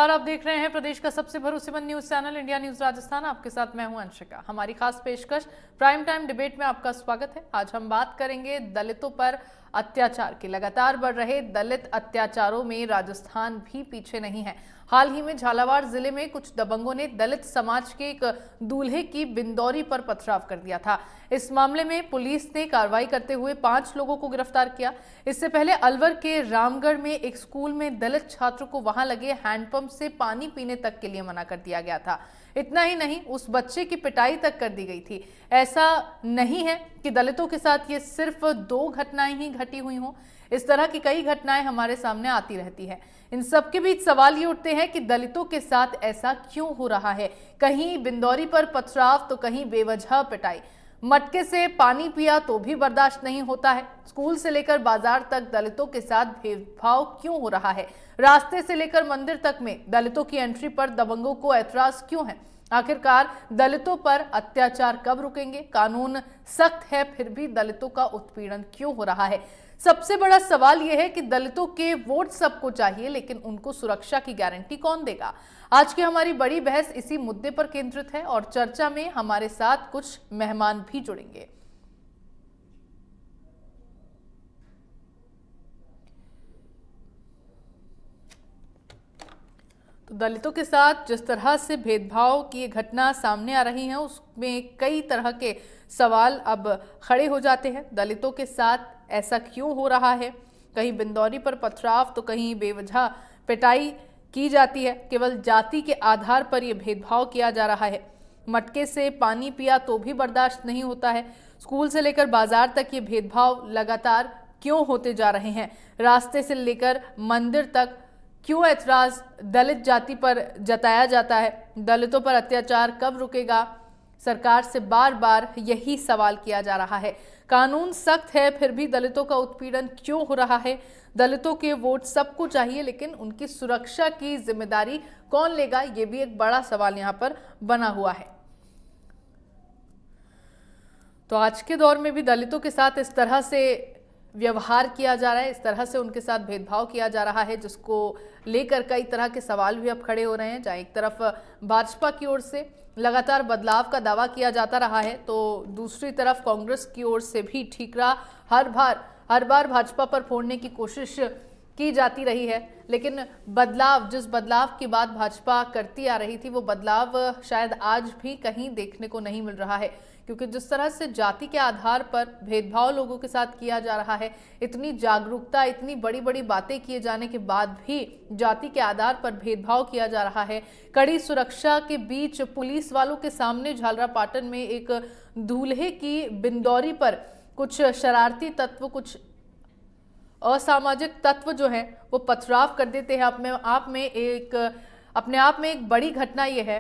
नमस्कार, आप देख रहे हैं प्रदेश का सबसे भरोसेमंद news channel India news Rajasthan. आपके साथ मैं हूं अंशिका। हमारी खास पेशकश प्राइम टाइम डिबेट में आपका स्वागत है। आज हम बात करेंगे दलितों पर अत्याचार की। लगातार बढ़ रहे दलित अत्याचारों में राजस्थान भी पीछे नहीं है। हाल ही में झालावाड़ जिले में कुछ दबंगों ने दलित समाज के एक दूल्हे की बिंदौरी पर पथराव कर दिया था। इस मामले में पुलिस ने कार्रवाई करते हुए 5 लोगों को गिरफ्तार किया। इससे पहले अलवर के रामगढ़ में एक स्कूल में दलित छात्र को वहां लगे हैंडपंप से पानी पीने तक के लिए मना कर दिया गया था। इतना ही नहीं, उस बच्चे की पिटाई तक कर दी गई थी। ऐसा नहीं है कि दलितों के साथ ये सिर्फ 2 घटनाएं ही घटी हुई हों। इस तरह की कई घटनाएं हमारे सामने आती रहती है। इन सबके बीच सवाल ये उठते हैं कि दलितों के साथ ऐसा क्यों हो रहा है। कहीं बिंदौरी पर पथराव तो कहीं बेवजह पिटाई। मटके से पानी पिया तो भी बर्दाश्त नहीं होता है। स्कूल से लेकर बाजार तक दलितों के साथ भेदभाव क्यों हो रहा है। रास्ते से लेकर मंदिर तक में दलितों की एंट्री पर दबंगों को ऐतराज क्यों है। आखिरकार दलितों पर अत्याचार कब रुकेंगे। कानून सख्त है फिर भी दलितों का उत्पीड़न क्यों हो रहा है। सबसे बड़ा सवाल यह है कि दलितों के वोट सबको चाहिए, लेकिन उनको सुरक्षा की गारंटी कौन देगा। आज की हमारी बड़ी बहस इसी मुद्दे पर केंद्रित है और चर्चा में हमारे साथ कुछ मेहमान भी जुड़ेंगे। तो दलितों के साथ जिस तरह से भेदभाव की घटना सामने आ रही है, उसमें कई तरह के सवाल अब खड़े हो जाते हैं। दलितों के साथ ऐसा क्यों हो रहा है। कहीं बिंदौरी पर पथराव तो कहीं बेवजह पिटाई की जाती है। केवल जाति के आधार पर यह भेदभाव किया जा रहा है। मटके से पानी पिया तो भी बर्दाश्त नहीं होता है। स्कूल से लेकर बाजार तक ये भेदभाव लगातार क्यों होते जा रहे हैं। रास्ते से लेकर मंदिर तक क्यों ऐतराज दलित जाति पर जताया जाता है। दलितों पर अत्याचार कब रुकेगा। सरकार से बार बार यही सवाल किया जा रहा है। कानून सख्त है फिर भी दलितों का उत्पीड़न क्यों हो रहा है। दलितों के वोट सबको चाहिए, लेकिन उनकी सुरक्षा की जिम्मेदारी कौन लेगा, ये भी एक बड़ा सवाल यहां पर बना हुआ है। तो आज के दौर में भी दलितों के साथ इस तरह से व्यवहार किया जा रहा है, इस तरह से उनके साथ भेदभाव किया जा रहा है, जिसको लेकर कई तरह के सवाल भी अब खड़े हो रहे हैं। जहाँ एक तरफ भाजपा की ओर से लगातार बदलाव का दावा किया जाता रहा है, तो दूसरी तरफ कांग्रेस की ओर से भी ठीकरा हर बार भाजपा पर फोड़ने की कोशिश की जाती रही है। लेकिन जिस बदलाव की बात भाजपा करती आ रही थी, वो बदलाव शायद आज भी कहीं देखने को नहीं मिल रहा है। क्योंकि जिस तरह से जाति के आधार पर भेदभाव लोगों के साथ किया जा रहा है, इतनी जागरूकता, इतनी बड़ी बड़ी बातें किए जाने के बाद भी जाति के आधार पर भेदभाव किया जा रहा है। कड़ी सुरक्षा के बीच पुलिस वालों के सामने झालरापाटन में एक दूल्हे की बिंदौरी पर कुछ शरारती तत्व, कुछ असामाजिक तत्व जो हैं वो पथराव कर देते हैं। अपने आप में एक बड़ी घटना ये है।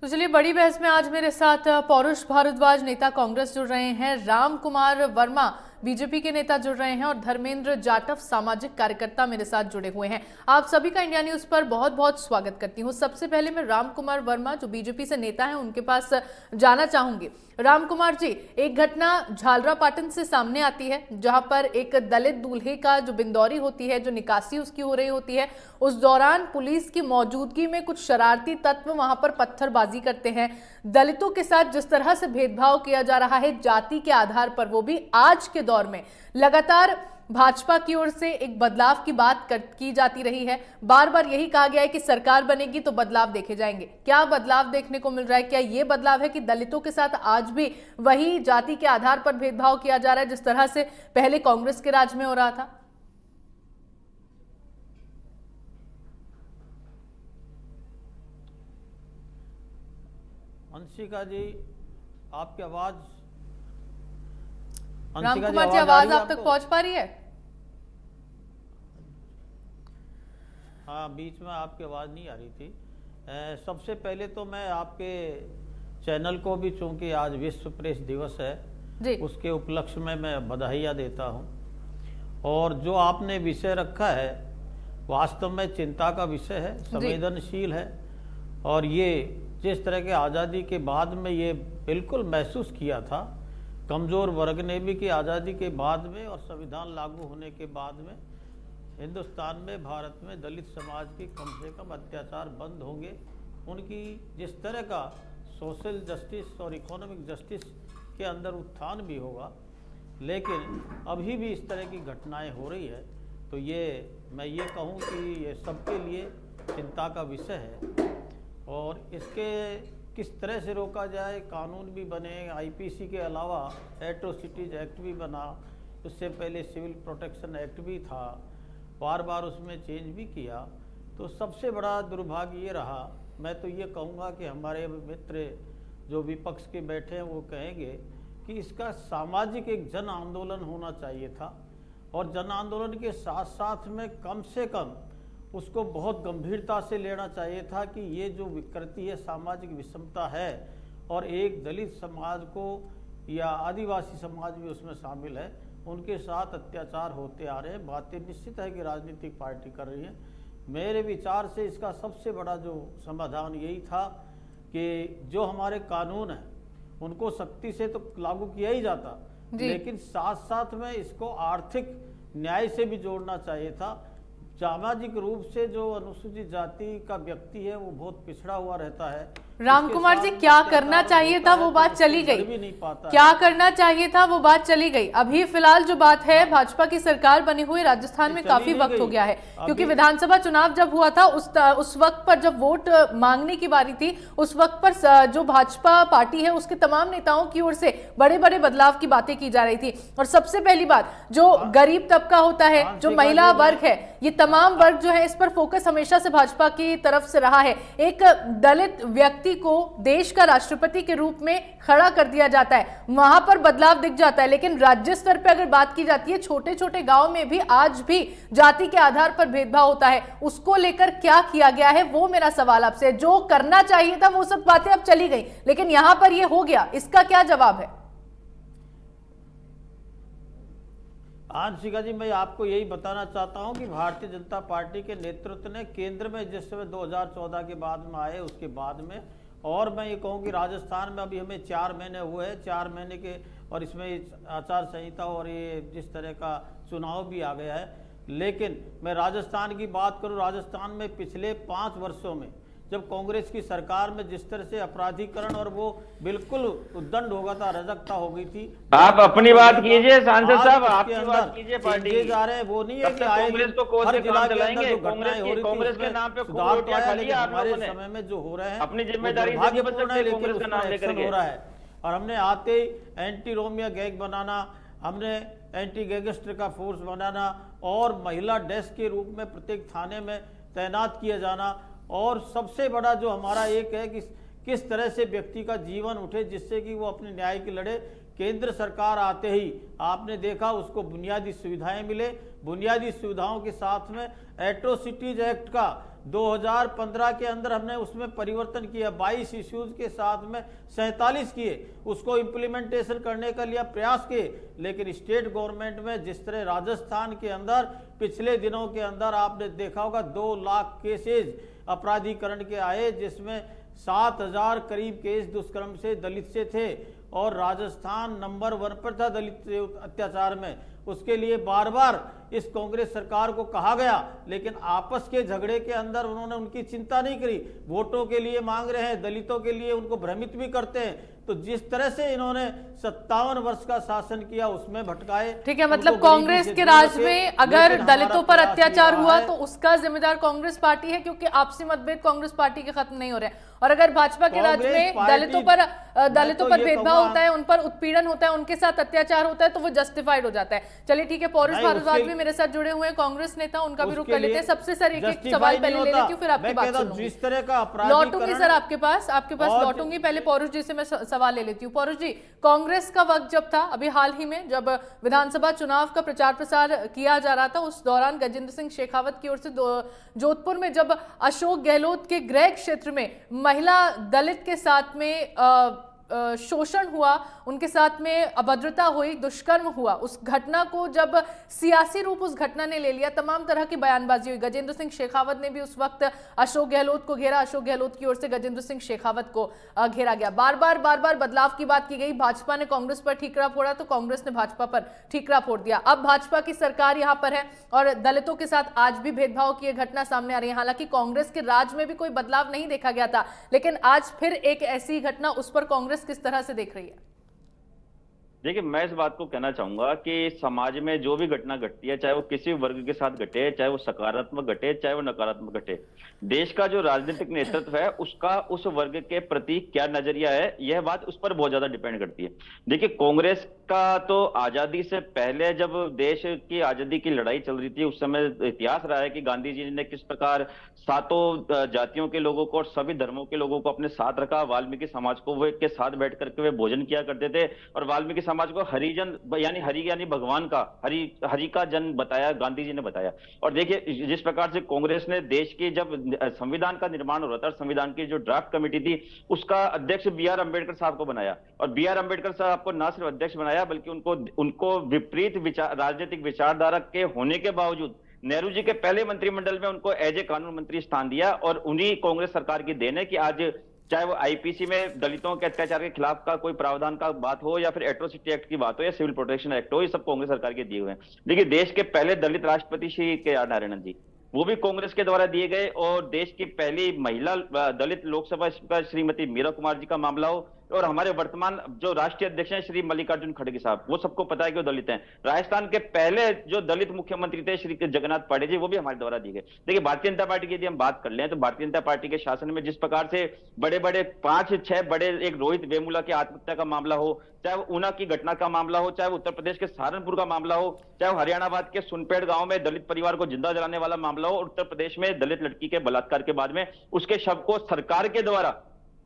तो चलिए, बड़ी बहस में आज मेरे साथ पौरुष भारद्वाज नेता कांग्रेस जुड़ रहे हैं, राम कुमार वर्मा बीजेपी के नेता जुड़ रहे हैं और धर्मेंद्र जाटव सामाजिक कार्यकर्ता मेरे साथ जुड़े हुए हैं। आप सभी का इंडिया न्यूज पर बहुत बहुत स्वागत करती हूं। सबसे पहले मैं राम कुमार वर्मा जो बीजेपी से नेता हैं उनके पास जाना चाहूंगी। राम कुमार जी, एक घटना झालरापाटन से सामने आती है जहां पर एक दलित दूल्हे का जो बिंदौरी होती है, जो निकासी उसकी हो रही होती है, उस दौरान पुलिस की मौजूदगी में कुछ शरारती तत्व वहां पर पत्थरबाजी करते हैं। दलितों के साथ जिस तरह से भेदभाव किया जा रहा है जाति के आधार पर, वो भी आज के दौर में लगातार भाजपा की ओर से एक बदलाव की बात की जाती रही है। बार बार यही कहा गया है कि सरकार बनेगी तो बदलाव देखे जाएंगे। क्या बदलाव देखने को मिल रहा है? क्या ये बदलाव है कि दलितों के साथ आज भी वही जाति के आधार पर भेदभाव किया जा रहा है जिस तरह से पहले कांग्रेस के राज में हो रहा था? अंशिका जी, आपकी आवाज राम कुमार जी, आवाज आप तक पहुंच पा रही है? हाँ, बीच में आपकी आवाज नहीं आ रही थी। सबसे पहले तो मैं आपके चैनल को भी, चूंकि आज विश्व प्रेस दिवस है जी, उसके उपलक्ष्य में मैं बधाइयाँ देता हूँ। और जो आपने विषय रखा है वास्तव में चिंता का विषय है, संवेदनशील है। और ये जिस तरह के आज़ादी के बाद में ये बिल्कुल महसूस किया था कमज़ोर वर्ग ने भी कि आज़ादी के बाद में और संविधान लागू होने के बाद में हिंदुस्तान में, भारत में दलित समाज की कम से कम अत्याचार बंद होंगे। उनकी जिस तरह का सोशल जस्टिस और इकोनॉमिक जस्टिस के अंदर उत्थान भी होगा, लेकिन अभी भी इस तरह की घटनाएं हो रही है। तो ये मैं ये कहूँ कि ये सबके लिए चिंता का विषय है और इसके किस तरह से रोका जाए। कानून भी बने, आईपीसी के अलावा एट्रोसिटीज एक्ट भी बना, उससे पहले सिविल प्रोटेक्शन एक्ट भी था, बार बार उसमें चेंज भी किया। तो सबसे बड़ा दुर्भाग्य ये रहा, मैं तो ये कहूँगा कि हमारे मित्र जो विपक्ष के बैठे हैं वो कहेंगे कि इसका सामाजिक एक जन आंदोलन होना चाहिए था और जन आंदोलन के साथ साथ में कम से कम उसको बहुत गंभीरता से लेना चाहिए था कि ये जो विकृति है, सामाजिक विषमता है और एक दलित समाज को या आदिवासी समाज भी उसमें शामिल है, उनके साथ अत्याचार होते आ रहे हैं। बातें निश्चित है कि राजनीतिक पार्टी कर रही है। मेरे विचार से इसका सबसे बड़ा जो समाधान यही था कि जो हमारे कानून हैं उनको सख्ती से तो लागू किया ही जाता, लेकिन साथ साथ में इसको आर्थिक न्याय से भी जोड़ना चाहिए था। सामाजिक रूप से जो अनुसूचित जाति का व्यक्ति है वो बहुत पिछड़ा हुआ रहता है। राम कुमार जी, क्या करना चाहिए था वो बात चली गई, भी नहीं पाता क्या करना चाहिए था वो बात चली गई। अभी फिलहाल जो बात है, भाजपा की सरकार बनी हुई राजस्थान में काफी वक्त हो गया है, क्योंकि विधानसभा चुनाव जब हुआ था उस वक्त पर जब वोट मांगने की बारी थी, उस वक्त पर जो भाजपा पार्टी है उसके तमाम नेताओं की ओर से बड़े बड़े बदलाव की बातें की जा रही थी। और सबसे पहली बात, जो गरीब तबका होता है, जो महिला वर्ग है, ये तमाम वर्ग जो है इस पर फोकस हमेशा से भाजपा की तरफ से रहा है। एक दलित व्यक्ति को देश का राष्ट्रपति के रूप में खड़ा कर दिया जाता है, वहां पर बदलाव दिख जाता है। लेकिन राज्य स्तर पर अगर बात की जाती है, छोटे छोटे गांव में भी आज भी जाति के आधार पर भेदभाव होता है। उसको लेकर क्या किया गया है, वो मेरा सवाल आपसे। जो करना चाहिए था वो सब बातें अब चली गई, लेकिन यहां पर ये हो गया, इसका क्या जवाब है? आंशिका जी, मैं आपको यही बताना चाहता हूं कि भारतीय जनता पार्टी के नेतृत्व ने केंद्र में जिस समय 2014 के बाद में आए, उसके बाद में, और मैं ये कहूं कि राजस्थान में अभी हमें 4 महीने हुए हैं, 4 महीने के, और इसमें आचार संहिता और ये जिस तरह का चुनाव भी आ गया है। लेकिन मैं राजस्थान की बात करूं, राजस्थान में पिछले 5 वर्षों में जब कांग्रेस की सरकार में जिस तरह से अपराधीकरण और वो बिल्कुल उद्दंड हो गया था, अराजकता हो गई थी। आप अपनी बात कीजिए सांसद साहब, आपकी बात कीजिए। पार्टी जा रहे हैं वो नहीं है कि कांग्रेस को कौन से काम चलाएंगे, कांग्रेस के नाम पे सुधार किया है, लेकिन हमारे समय में जो हो रहे हैं अपनी जिम्मेदारी कांग्रेस का नाम लेकर हो रहा है। और हमने आते ही एंटी रोमिया गैंग बनाना, हमने एंटी गैंगस्टर का फोर्स बनाना और महिला डेस्क के रूप में प्रत्येक थाने में तैनात किया जाना। और सबसे बड़ा जो हमारा एक है कि किस तरह से व्यक्ति का जीवन उठे जिससे कि वो अपने न्याय की लड़े। केंद्र सरकार आते ही आपने देखा उसको बुनियादी सुविधाएं मिले, बुनियादी सुविधाओं के साथ में एट्रोसिटीज एक्ट का 2015 के अंदर हमने उसमें परिवर्तन किया, 22 इश्यूज के साथ में 47 किए, उसको इम्प्लीमेंटेशन करने का लिया प्रयास किए। लेकिन स्टेट गवर्नमेंट में जिस तरह राजस्थान के अंदर पिछले दिनों के अंदर आपने देखा होगा 2 लाख केसेज अपराधीकरण के आए, जिसमें 7000 करीब केस दुष्कर्म से दलित से थे और राजस्थान नंबर 1 पर था दलित अत्याचार में। उसके लिए बार बार इस कांग्रेस सरकार को कहा गया, लेकिन आपस के झगड़े के अंदर उन्होंने उनकी चिंता नहीं करी। वोटों के लिए मांग रहे हैं, दलितों के लिए उनको भ्रमित भी करते हैं। तो जिस तरह से इन्होंने 57 वर्ष का शासन किया उसमें भटकाए। ठीक है, मतलब कांग्रेस के राज में अगर दलितों पर अत्याचार हुआ तो उसका जिम्मेदार कांग्रेस पार्टी है, क्योंकि आपसी मतभेद कांग्रेस पार्टी के खत्म नहीं हो रहे हैं। और अगर भाजपा के राज में दलितों पर भेदभाव होता है, उन पर उत्पीड़न होता है, उनके साथ अत्याचार होता है, तो वो जस्टिफाइड हो जाता है। चलिए ठीक है, पौरुष भारद्वाज भी मेरे साथ जुड़े हुए हैं, कांग्रेस नेता, उनका भी रुख कर लेते हैं। सबसे सर एक सवाल पहले ले लेती हूँ, फिर आपकी बात सुनूंगी। लौटूंगी सर आपके पास लौटूंगी, पहले पौरुष जी से मैं सवाल ले लेती हूँ। पौरुष जी, कांग्रेस का वक्त जब था, अभी हाल ही में जब विधानसभा चुनाव का प्रचार प्रसार किया जा रहा था, उस दौरान गजेंद्र सिंह शेखावत की ओर से जोधपुर में जब अशोक गहलोत के गृह क्षेत्र में महिला दलित के साथ में शोषण हुआ, उनके साथ में अभद्रता हुई, दुष्कर्म हुआ, उस घटना को जब सियासी रूप उस घटना ने ले लिया, तमाम तरह की बयानबाजी हुई। गजेंद्र सिंह शेखावत ने भी उस वक्त अशोक गहलोत को घेरा, अशोक गहलोत की ओर से गजेंद्र सिंह शेखावत को घेरा गया। बार बार बदलाव की बात की गई। भाजपा ने कांग्रेस पर ठीकरा फोड़ा तो कांग्रेस ने भाजपा पर ठीकरा फोड़ दिया। अब भाजपा की सरकार यहां पर है और दलितों के साथ आज भी भेदभाव की यह घटना सामने आ रही है। हालांकि कांग्रेस के राज में भी कोई बदलाव नहीं देखा गया था, लेकिन आज फिर एक ऐसी घटना, उस पर कांग्रेस किस तरह से देख रही है? देखिए, मैं इस बात को कहना चाहूंगा कि समाज में जो भी घटना घटती है, चाहे वो किसी वर्ग के साथ घटे, चाहे वो सकारात्मक घटे, चाहे वो नकारात्मक घटे, देश का जो राजनीतिक नेतृत्व है उसका उस वर्ग के प्रति क्या नजरिया है, यह बात उस पर बहुत ज्यादा डिपेंड करती है। देखिए, कांग्रेस का तो आजादी से पहले, जब देश की आजादी की लड़ाई चल रही थी, उस समय इतिहास रहा है कि गांधी जी ने किस प्रकार सातों जातियों के लोगों को और सभी धर्मों के लोगों को अपने साथ रखा। वाल्मीकि समाज को वे के साथ बैठ करके वे भोजन किया करते थे और वाल्मीकि समाज को हरिजन यानी हरि यानी भगवान का हरि का जन बताया, गांधी जी ने बताया। और देखिए, जिस प्रकार से कांग्रेस ने देश की, जब संविधान का निर्माण हो रहा था, संविधान की जो ड्राफ्ट कमेटी थी उसका अध्यक्ष बी.आर. अम्बेडकर साहब को बनाया और बी.आर. अम्बेडकर साहब को न सिर्फ अध्यक्ष बनाया बल्कि उनको विपरीत राजनीतिक विचारधारा के होने के बावजूद नेहरू जी के पहले मंत्रिमंडल में उनको एज ए कानून मंत्री स्थान दिया। और उन्हीं कांग्रेस सरकार की देन है कि आज चाहे वो आईपीसी में दलितों के अत्याचार के खिलाफ का कोई प्रावधान का बात हो, या फिर एट्रोसिटी एक्ट की बात हो, या सिविल प्रोटेक्शन एक्ट हो, ये सब कांग्रेस सरकार के दिए हुए हैं। देखिए, देश के पहले दलित राष्ट्रपति श्री के.आर. नारायणन जी, वो भी कांग्रेस के द्वारा दिए गए। और देश की पहली महिला दलित लोकसभा स्पीकर श्रीमती मीरा कुमार जी का मामला हो, और हमारे वर्तमान जो राष्ट्रीय अध्यक्ष हैं श्री मल्लिकार्जुन खड़गे साहब, वो सबको पता है कि वो दलित हैं। राजस्थान के पहले जो दलित मुख्यमंत्री थे श्री जगन्नाथ पाटिल जी, वो भी हमारे द्वारा दिए गए। देखिए, भारतीय जनता पार्टी की यदि हम बात कर लें तो भारतीय जनता पार्टी के शासन में जिस प्रकार से बड़े बड़े 5-6 बड़े, एक रोहित वेमुला की आत्महत्या का मामला हो, चाहे वो ऊना की घटना का मामला हो, चाहे वो उत्तर प्रदेश के सहारनपुर का मामला हो, चाहे वो हरियाणाबाद के सुनपेड़ गांव में दलित परिवार को जिंदा जलाने वाला मामला हो, और उत्तर प्रदेश में दलित लड़की के बलात्कार के बाद में उसके शव को सरकार के द्वारा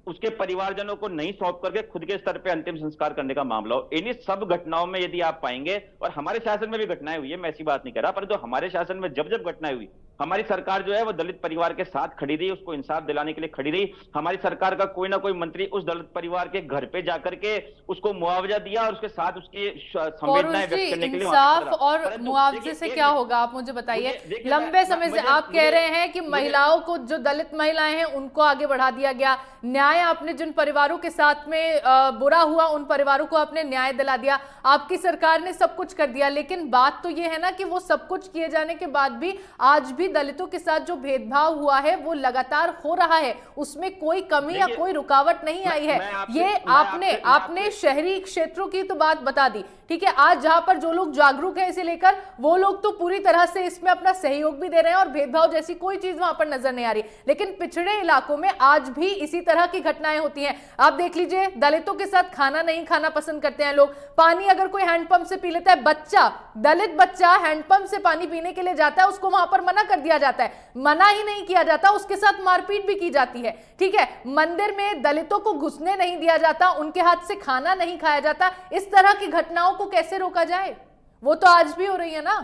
उसके परिवारजनों को नहीं सौंप करके खुद के स्तर पे अंतिम संस्कार करने का मामला हो, इन्हीं सब घटनाओं में यदि आप पाएंगे, और हमारे शासन में भी घटनाएं हुई है, मैं ऐसी बात नहीं कर रहा, परंतु हमारे शासन में जब जब घटनाएं हुई, हमारी सरकार जो है वो दलित परिवार के साथ खड़ी रही, उसको इंसाफ दिलाने के लिए खड़ी रही। हमारी सरकार का कोई ना कोई मंत्री उस दलित परिवार के घर पे जाकर के उसको मुआवजा दिया और उसके साथ उसकी संवेदनाएं व्यक्त करने के लिए इंसाफ और मुआवजे से क्या होगा, आप मुझे बताइए। लंबे समय से आप कह रहे हैं कि महिलाओं को, जो दलित महिलाएं हैं उनको आगे बढ़ा दिया गया, न्याय आपने जिन परिवारों के साथ में बुरा हुआ उन परिवारों को आपने न्याय दिला दिया, आपकी सरकार ने सब कुछ कर दिया। लेकिन बात तो ये है ना कि वो सब कुछ किए जाने के बाद भी आज भी दलितों के साथ जो भेदभाव हुआ है वो लगातार हो रहा है, उसमें कोई कमी या कोई रुकावट नहीं आई है। ये आपने शहरी क्षेत्रों की तो बात बता दी, ठीक है। आज जहां पर जो लोग जागरूक हैं इसे लेकर, वो लोग तो पूरी तरह से इसमें अपना सहयोग भी दे रहे हैं और भेदभाव जैसी कोई चीज वहां पर नजर नहीं आ रही। लेकिन पिछड़े इलाकों में आज भी इसी तरह की घटनाएं होती हैं। आप देख लीजिए, दलितों के साथ खाना नहीं खाना पसंद करते हैं लोग। पानी अगर कोई हैंडपंप से पी लेता है, बच्चा, दलित बच्चा हैंडपंप से पानी पीने के लिए जाता है, उसको वहां पर मना कर दिया जाता है। मना ही नहीं किया जाता, उसके साथ मारपीट भी की जाती है, ठीक है। मंदिर में दलितों को घुसने नहीं दिया जाता, उनके हाथ से खाना नहीं खाया जाता। इस तरह की घटनाओं को कैसे रोका जाए? वो तो आज भी हो रही है ना।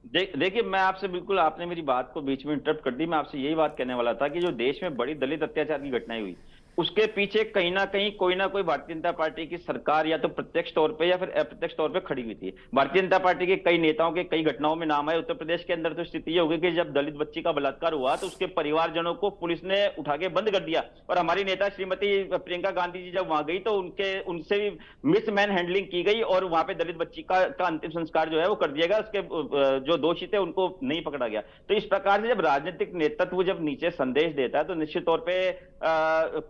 देखिए, मैं आपसे बिल्कुल, आपने मेरी बात को बीच में इंटरप्ट कर दी। मैं आपसे यही बात कहने वाला था कि जो देश में बड़ी दलित अत्याचार की घटनाएं हुई, उसके पीछे कहीं ना कहीं कोई ना कोई भारतीय जनता पार्टी की सरकार या तो प्रत्यक्ष तौर पे या फिर अप्रत्यक्ष तौर पे खड़ी हुई थी। भारतीय जनता पार्टी के कई नेताओं के कई घटनाओं में नाम है। उत्तर प्रदेश के अंदर तो स्थिति ये हो गई कि जब दलित बच्ची का बलात्कार हुआ तो उसके परिवारजनों को पुलिस ने उठा के बंद कर दिया, और हमारी नेता श्रीमती प्रियंका गांधी जी जब वहां गई तो उनसे भी मिसमैन हैंडलिंग की गई और वहां पे दलित बच्ची का अंतिम संस्कार जो है वो कर दिया गया। उसके जो दोषी थे उनको नहीं पकड़ा गया। तो इस प्रकार से जब राजनीतिक नेतृत्व जब नीचे संदेश देता है तो निश्चित तौर पर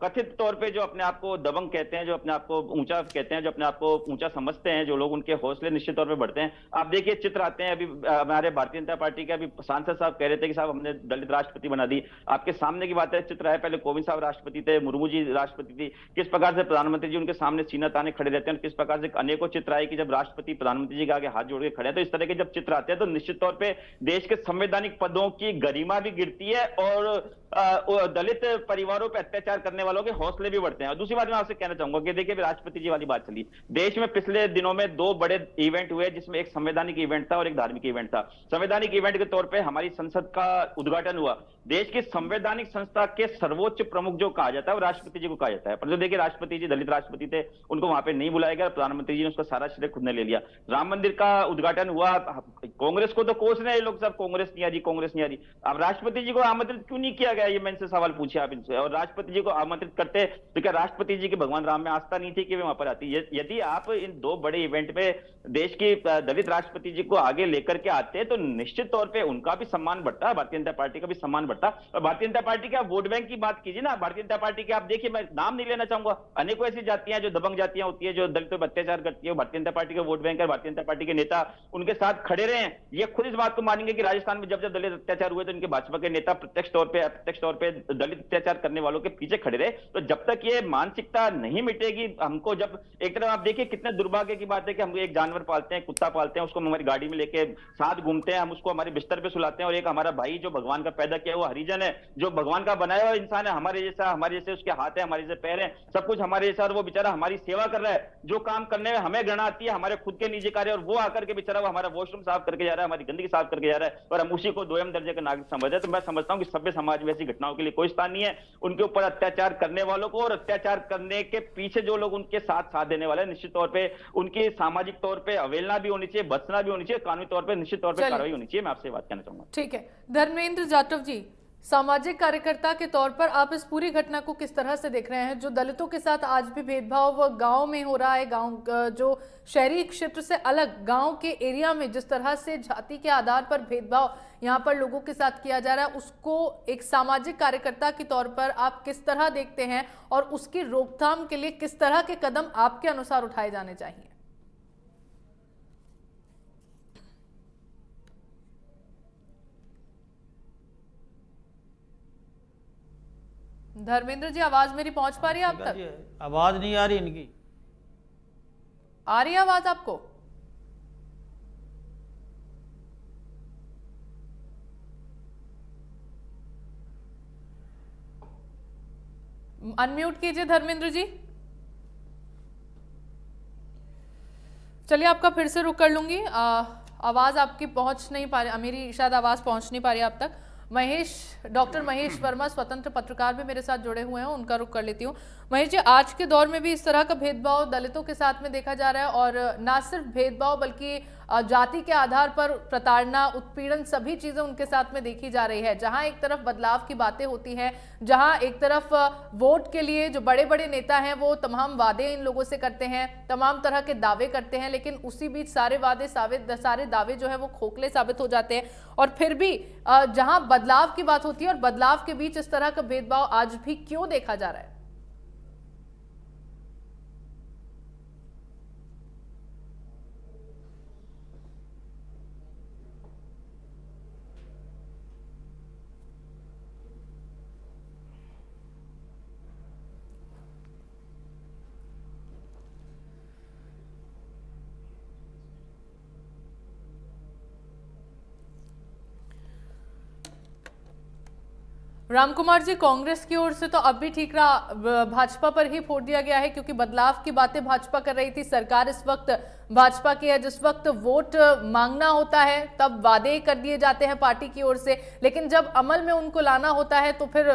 कथित तौर पर जो अपने आप को दबंग कहते हैं, जो अपने आप को ऊंचा कहते हैं, जो अपने आप को ऊंचा समझते हैं, जो लोग, उनके हौसले निश्चित तौर पे बढ़ते हैं। आप देखिए, चित्र आते हैं। अभी हमारे भारतीय जनता पार्टी के अभी सांसद साहब कह रहे थे कि साहब हमने दलित राष्ट्रपति बना दी। आपके सामने की बात है, चित्र है, पहले कोविंद साहब राष्ट्रपति थे, मुर्मू जी राष्ट्रपति थी, किस प्रकार से प्रधानमंत्री जी उनके सामने सीना ताने खड़े रहते हैं, किस प्रकार से अनेकों चित्र आए कि जब राष्ट्रपति प्रधानमंत्री जी के आगे हाथ जोड़ के खड़े हैं। तो इस तरह के जब चित्र आते हैं तो निश्चित तौर पर देश के संवैधानिक पदों की गरिमा भी गिरती है और दलित परिवारों पर अत्याचार करने वालों के हौसले भी बढ़ते हैं। और दूसरी बात मैं आपसे कहना चाहूंगा कि देखिए राष्ट्रपति जी वाली बात चली, देश में पिछले दिनों में 2 बड़े इवेंट हुए, जिसमें एक संवैधानिक इवेंट था और एक धार्मिक इवेंट था। संवैधानिक इवेंट के तौर पर हमारी संसद का उद्घाटन हुआ। देश की संवैधानिक संस्था के सर्वोच्च प्रमुख जो कहा जाता है वो राष्ट्रपति जी को कहा जाता है, पर जो देखिए राष्ट्रपति जी दलित राष्ट्रपति थे, उनको वहां पे नहीं बुलाया गया, प्रधानमंत्री जी ने उसका सारा श्रेय खुद ने ले लिया। राम मंदिर का उद्घाटन हुआ, कांग्रेस को तो कोस रहे लोग सब, कांग्रेस नहीं आ रही, कांग्रेस नहीं आ रही। अब राष्ट्रपति जी को आमंत्रित क्यों नहीं किया गया, ये मैं इनसे सवाल पूछे आप इनसे। और राष्ट्रपति जी को आमंत्रित करते तो क्या राष्ट्रपति जी की भगवान राम में आस्था नहीं थी कि वे वहां पर आती? यदि आप इन 2 बड़े इवेंट में देश की दलित राष्ट्रपति जी को आगे लेकर के आते तो निश्चित तौर पर उनका भी सम्मान बढ़ता, भारतीय जनता पार्टी का भी सम्मान बढ़ता। और भारतीय जनता पार्टी के आप वोट बैंक की बात कीजिए ना, भारतीय जनता पार्टी के आप देखिए, मैं नाम नहीं लेना चाहूंगा, अनेकों ऐसी जातियां जो दबंग जातियां होती है, जो दलितों पर अत्याचार करती है, भारतीय जनता पार्टी के वोट बैंक है, भारतीय जनता पार्टी के नेता उनके साथ खड़े रहे हैं। ये खुद इस बात को मानेंगे कि राजस्थान में जब जब दलित अत्याचार हुए तो इनके भाजपा के नेता प्रत्यक्ष तौर पर अप्रत्यक्ष तौर पर दलित अत्याचार करने वालों के पीछे खड़े रहे। तो जब तक ये मानसिकता नहीं मिटेगी, हमको जब एक तरफ आप देखिए कितने दुर्भाग्य की बात है कि हम एक जानवर पालते हैं, कुत्ता पालते हैं, उसको हम हमारी गाड़ी में लेके साथ घूमते हैं, हम उसको हमारे बिस्तर पे सुलाते हैं, और एक हमारा भाई जो भगवान का पैदा किया वो हरिजन है, जो भगवान का बनाया हुआ इंसान है, हमारे जैसे उसके हाथ है, हमारे जैसे पैर है, सब कुछ हमारे जैसा, और वो बेचारा हमारी सेवा कर रहा है। जो काम करने में हमें घृणा आती है, हमारे खुद के निजी कार्य, और वो आकर के बेचारा वो हमारा वॉशरूम साफ करके जा रहा है, हमारी गंदगी साफ करके जा रहा है, और हम उसी को 2म दर्जे का नागरिक समझ रहे हैं। तो मैं समझता हूं कि सभ्य समाज में ऐसी घटनाओं के लिए कोई स्थान नहीं है। उनके ऊपर अत्याचार करने वालों को और अत्याचार करने के पीछे जो लोग उनके साथ देने वाले, निश्चित तौर पर उनकी सामाजिक तौर पर अवहेलना भी होनी चाहिए, बचना भी होनी चाहिए, कानूनी तौर पर निश्चित तौर पर कार्रवाई होनी चाहिए। मैं आपसे बात कहना चाहूंगा। ठीक है, धर्मेंद्र जाटव जी, सामाजिक कार्यकर्ता के तौर पर आप इस पूरी घटना को किस तरह से देख रहे हैं? जो दलितों के साथ आज भी भेदभाव गांव में हो रहा है, गांव जो शहरी क्षेत्र से अलग गांव के एरिया में जिस तरह से जाति के आधार पर भेदभाव यहां पर लोगों के साथ किया जा रहा है, उसको एक सामाजिक कार्यकर्ता के तौर पर आप किस तरह देखते हैं और उसकी रोकथाम के लिए किस तरह के कदम आपके अनुसार उठाए जाने चाहिए? धर्मेंद्र जी, आवाज मेरी पहुंच पा रही है आप तक? आवाज नहीं आ रही इनकी। आ रही है आवाज आपको? अनम्यूट कीजिए धर्मेंद्र जी। चलिए, आपका फिर से रुक कर लूंगी। आवाज आपकी पहुंच नहीं पा रही, मेरी शायद आवाज पहुंच नहीं पा रही आप तक। डॉक्टर महेश वर्मा स्वतंत्र पत्रकार भी मेरे साथ जुड़े हुए हैं, उनका रुख कर लेती हूँ। महेश जी, आज के दौर में भी इस तरह का भेदभाव दलितों के साथ में देखा जा रहा है, और ना सिर्फ भेदभाव बल्कि जाति के आधार पर प्रताड़ना, उत्पीड़न, सभी चीजें उनके साथ में देखी जा रही है। जहां एक तरफ बदलाव की बातें होती हैं, जहां एक तरफ वोट के लिए जो बड़े बड़े नेता हैं वो तमाम वादे इन लोगों से करते हैं, तमाम तरह के दावे करते हैं, लेकिन उसी बीच सारे वादे सारे दावे जो है वो खोखले साबित हो जाते हैं। और फिर भी जहां बदलाव की बात होती है और बदलाव के बीच इस तरह का भेदभाव आज भी क्यों देखा जा रहा है? रामकुमार जी, कांग्रेस की ओर से तो अब भी ठीक रहा, भाजपा पर ही फोड़ दिया गया है, क्योंकि बदलाव की बातें भाजपा कर रही थी। सरकार इस वक्त भाजपा की है, जिस वक्त वोट मांगना होता है तब वादे कर दिए जाते हैं पार्टी की ओर से, लेकिन जब अमल में उनको लाना होता है तो फिर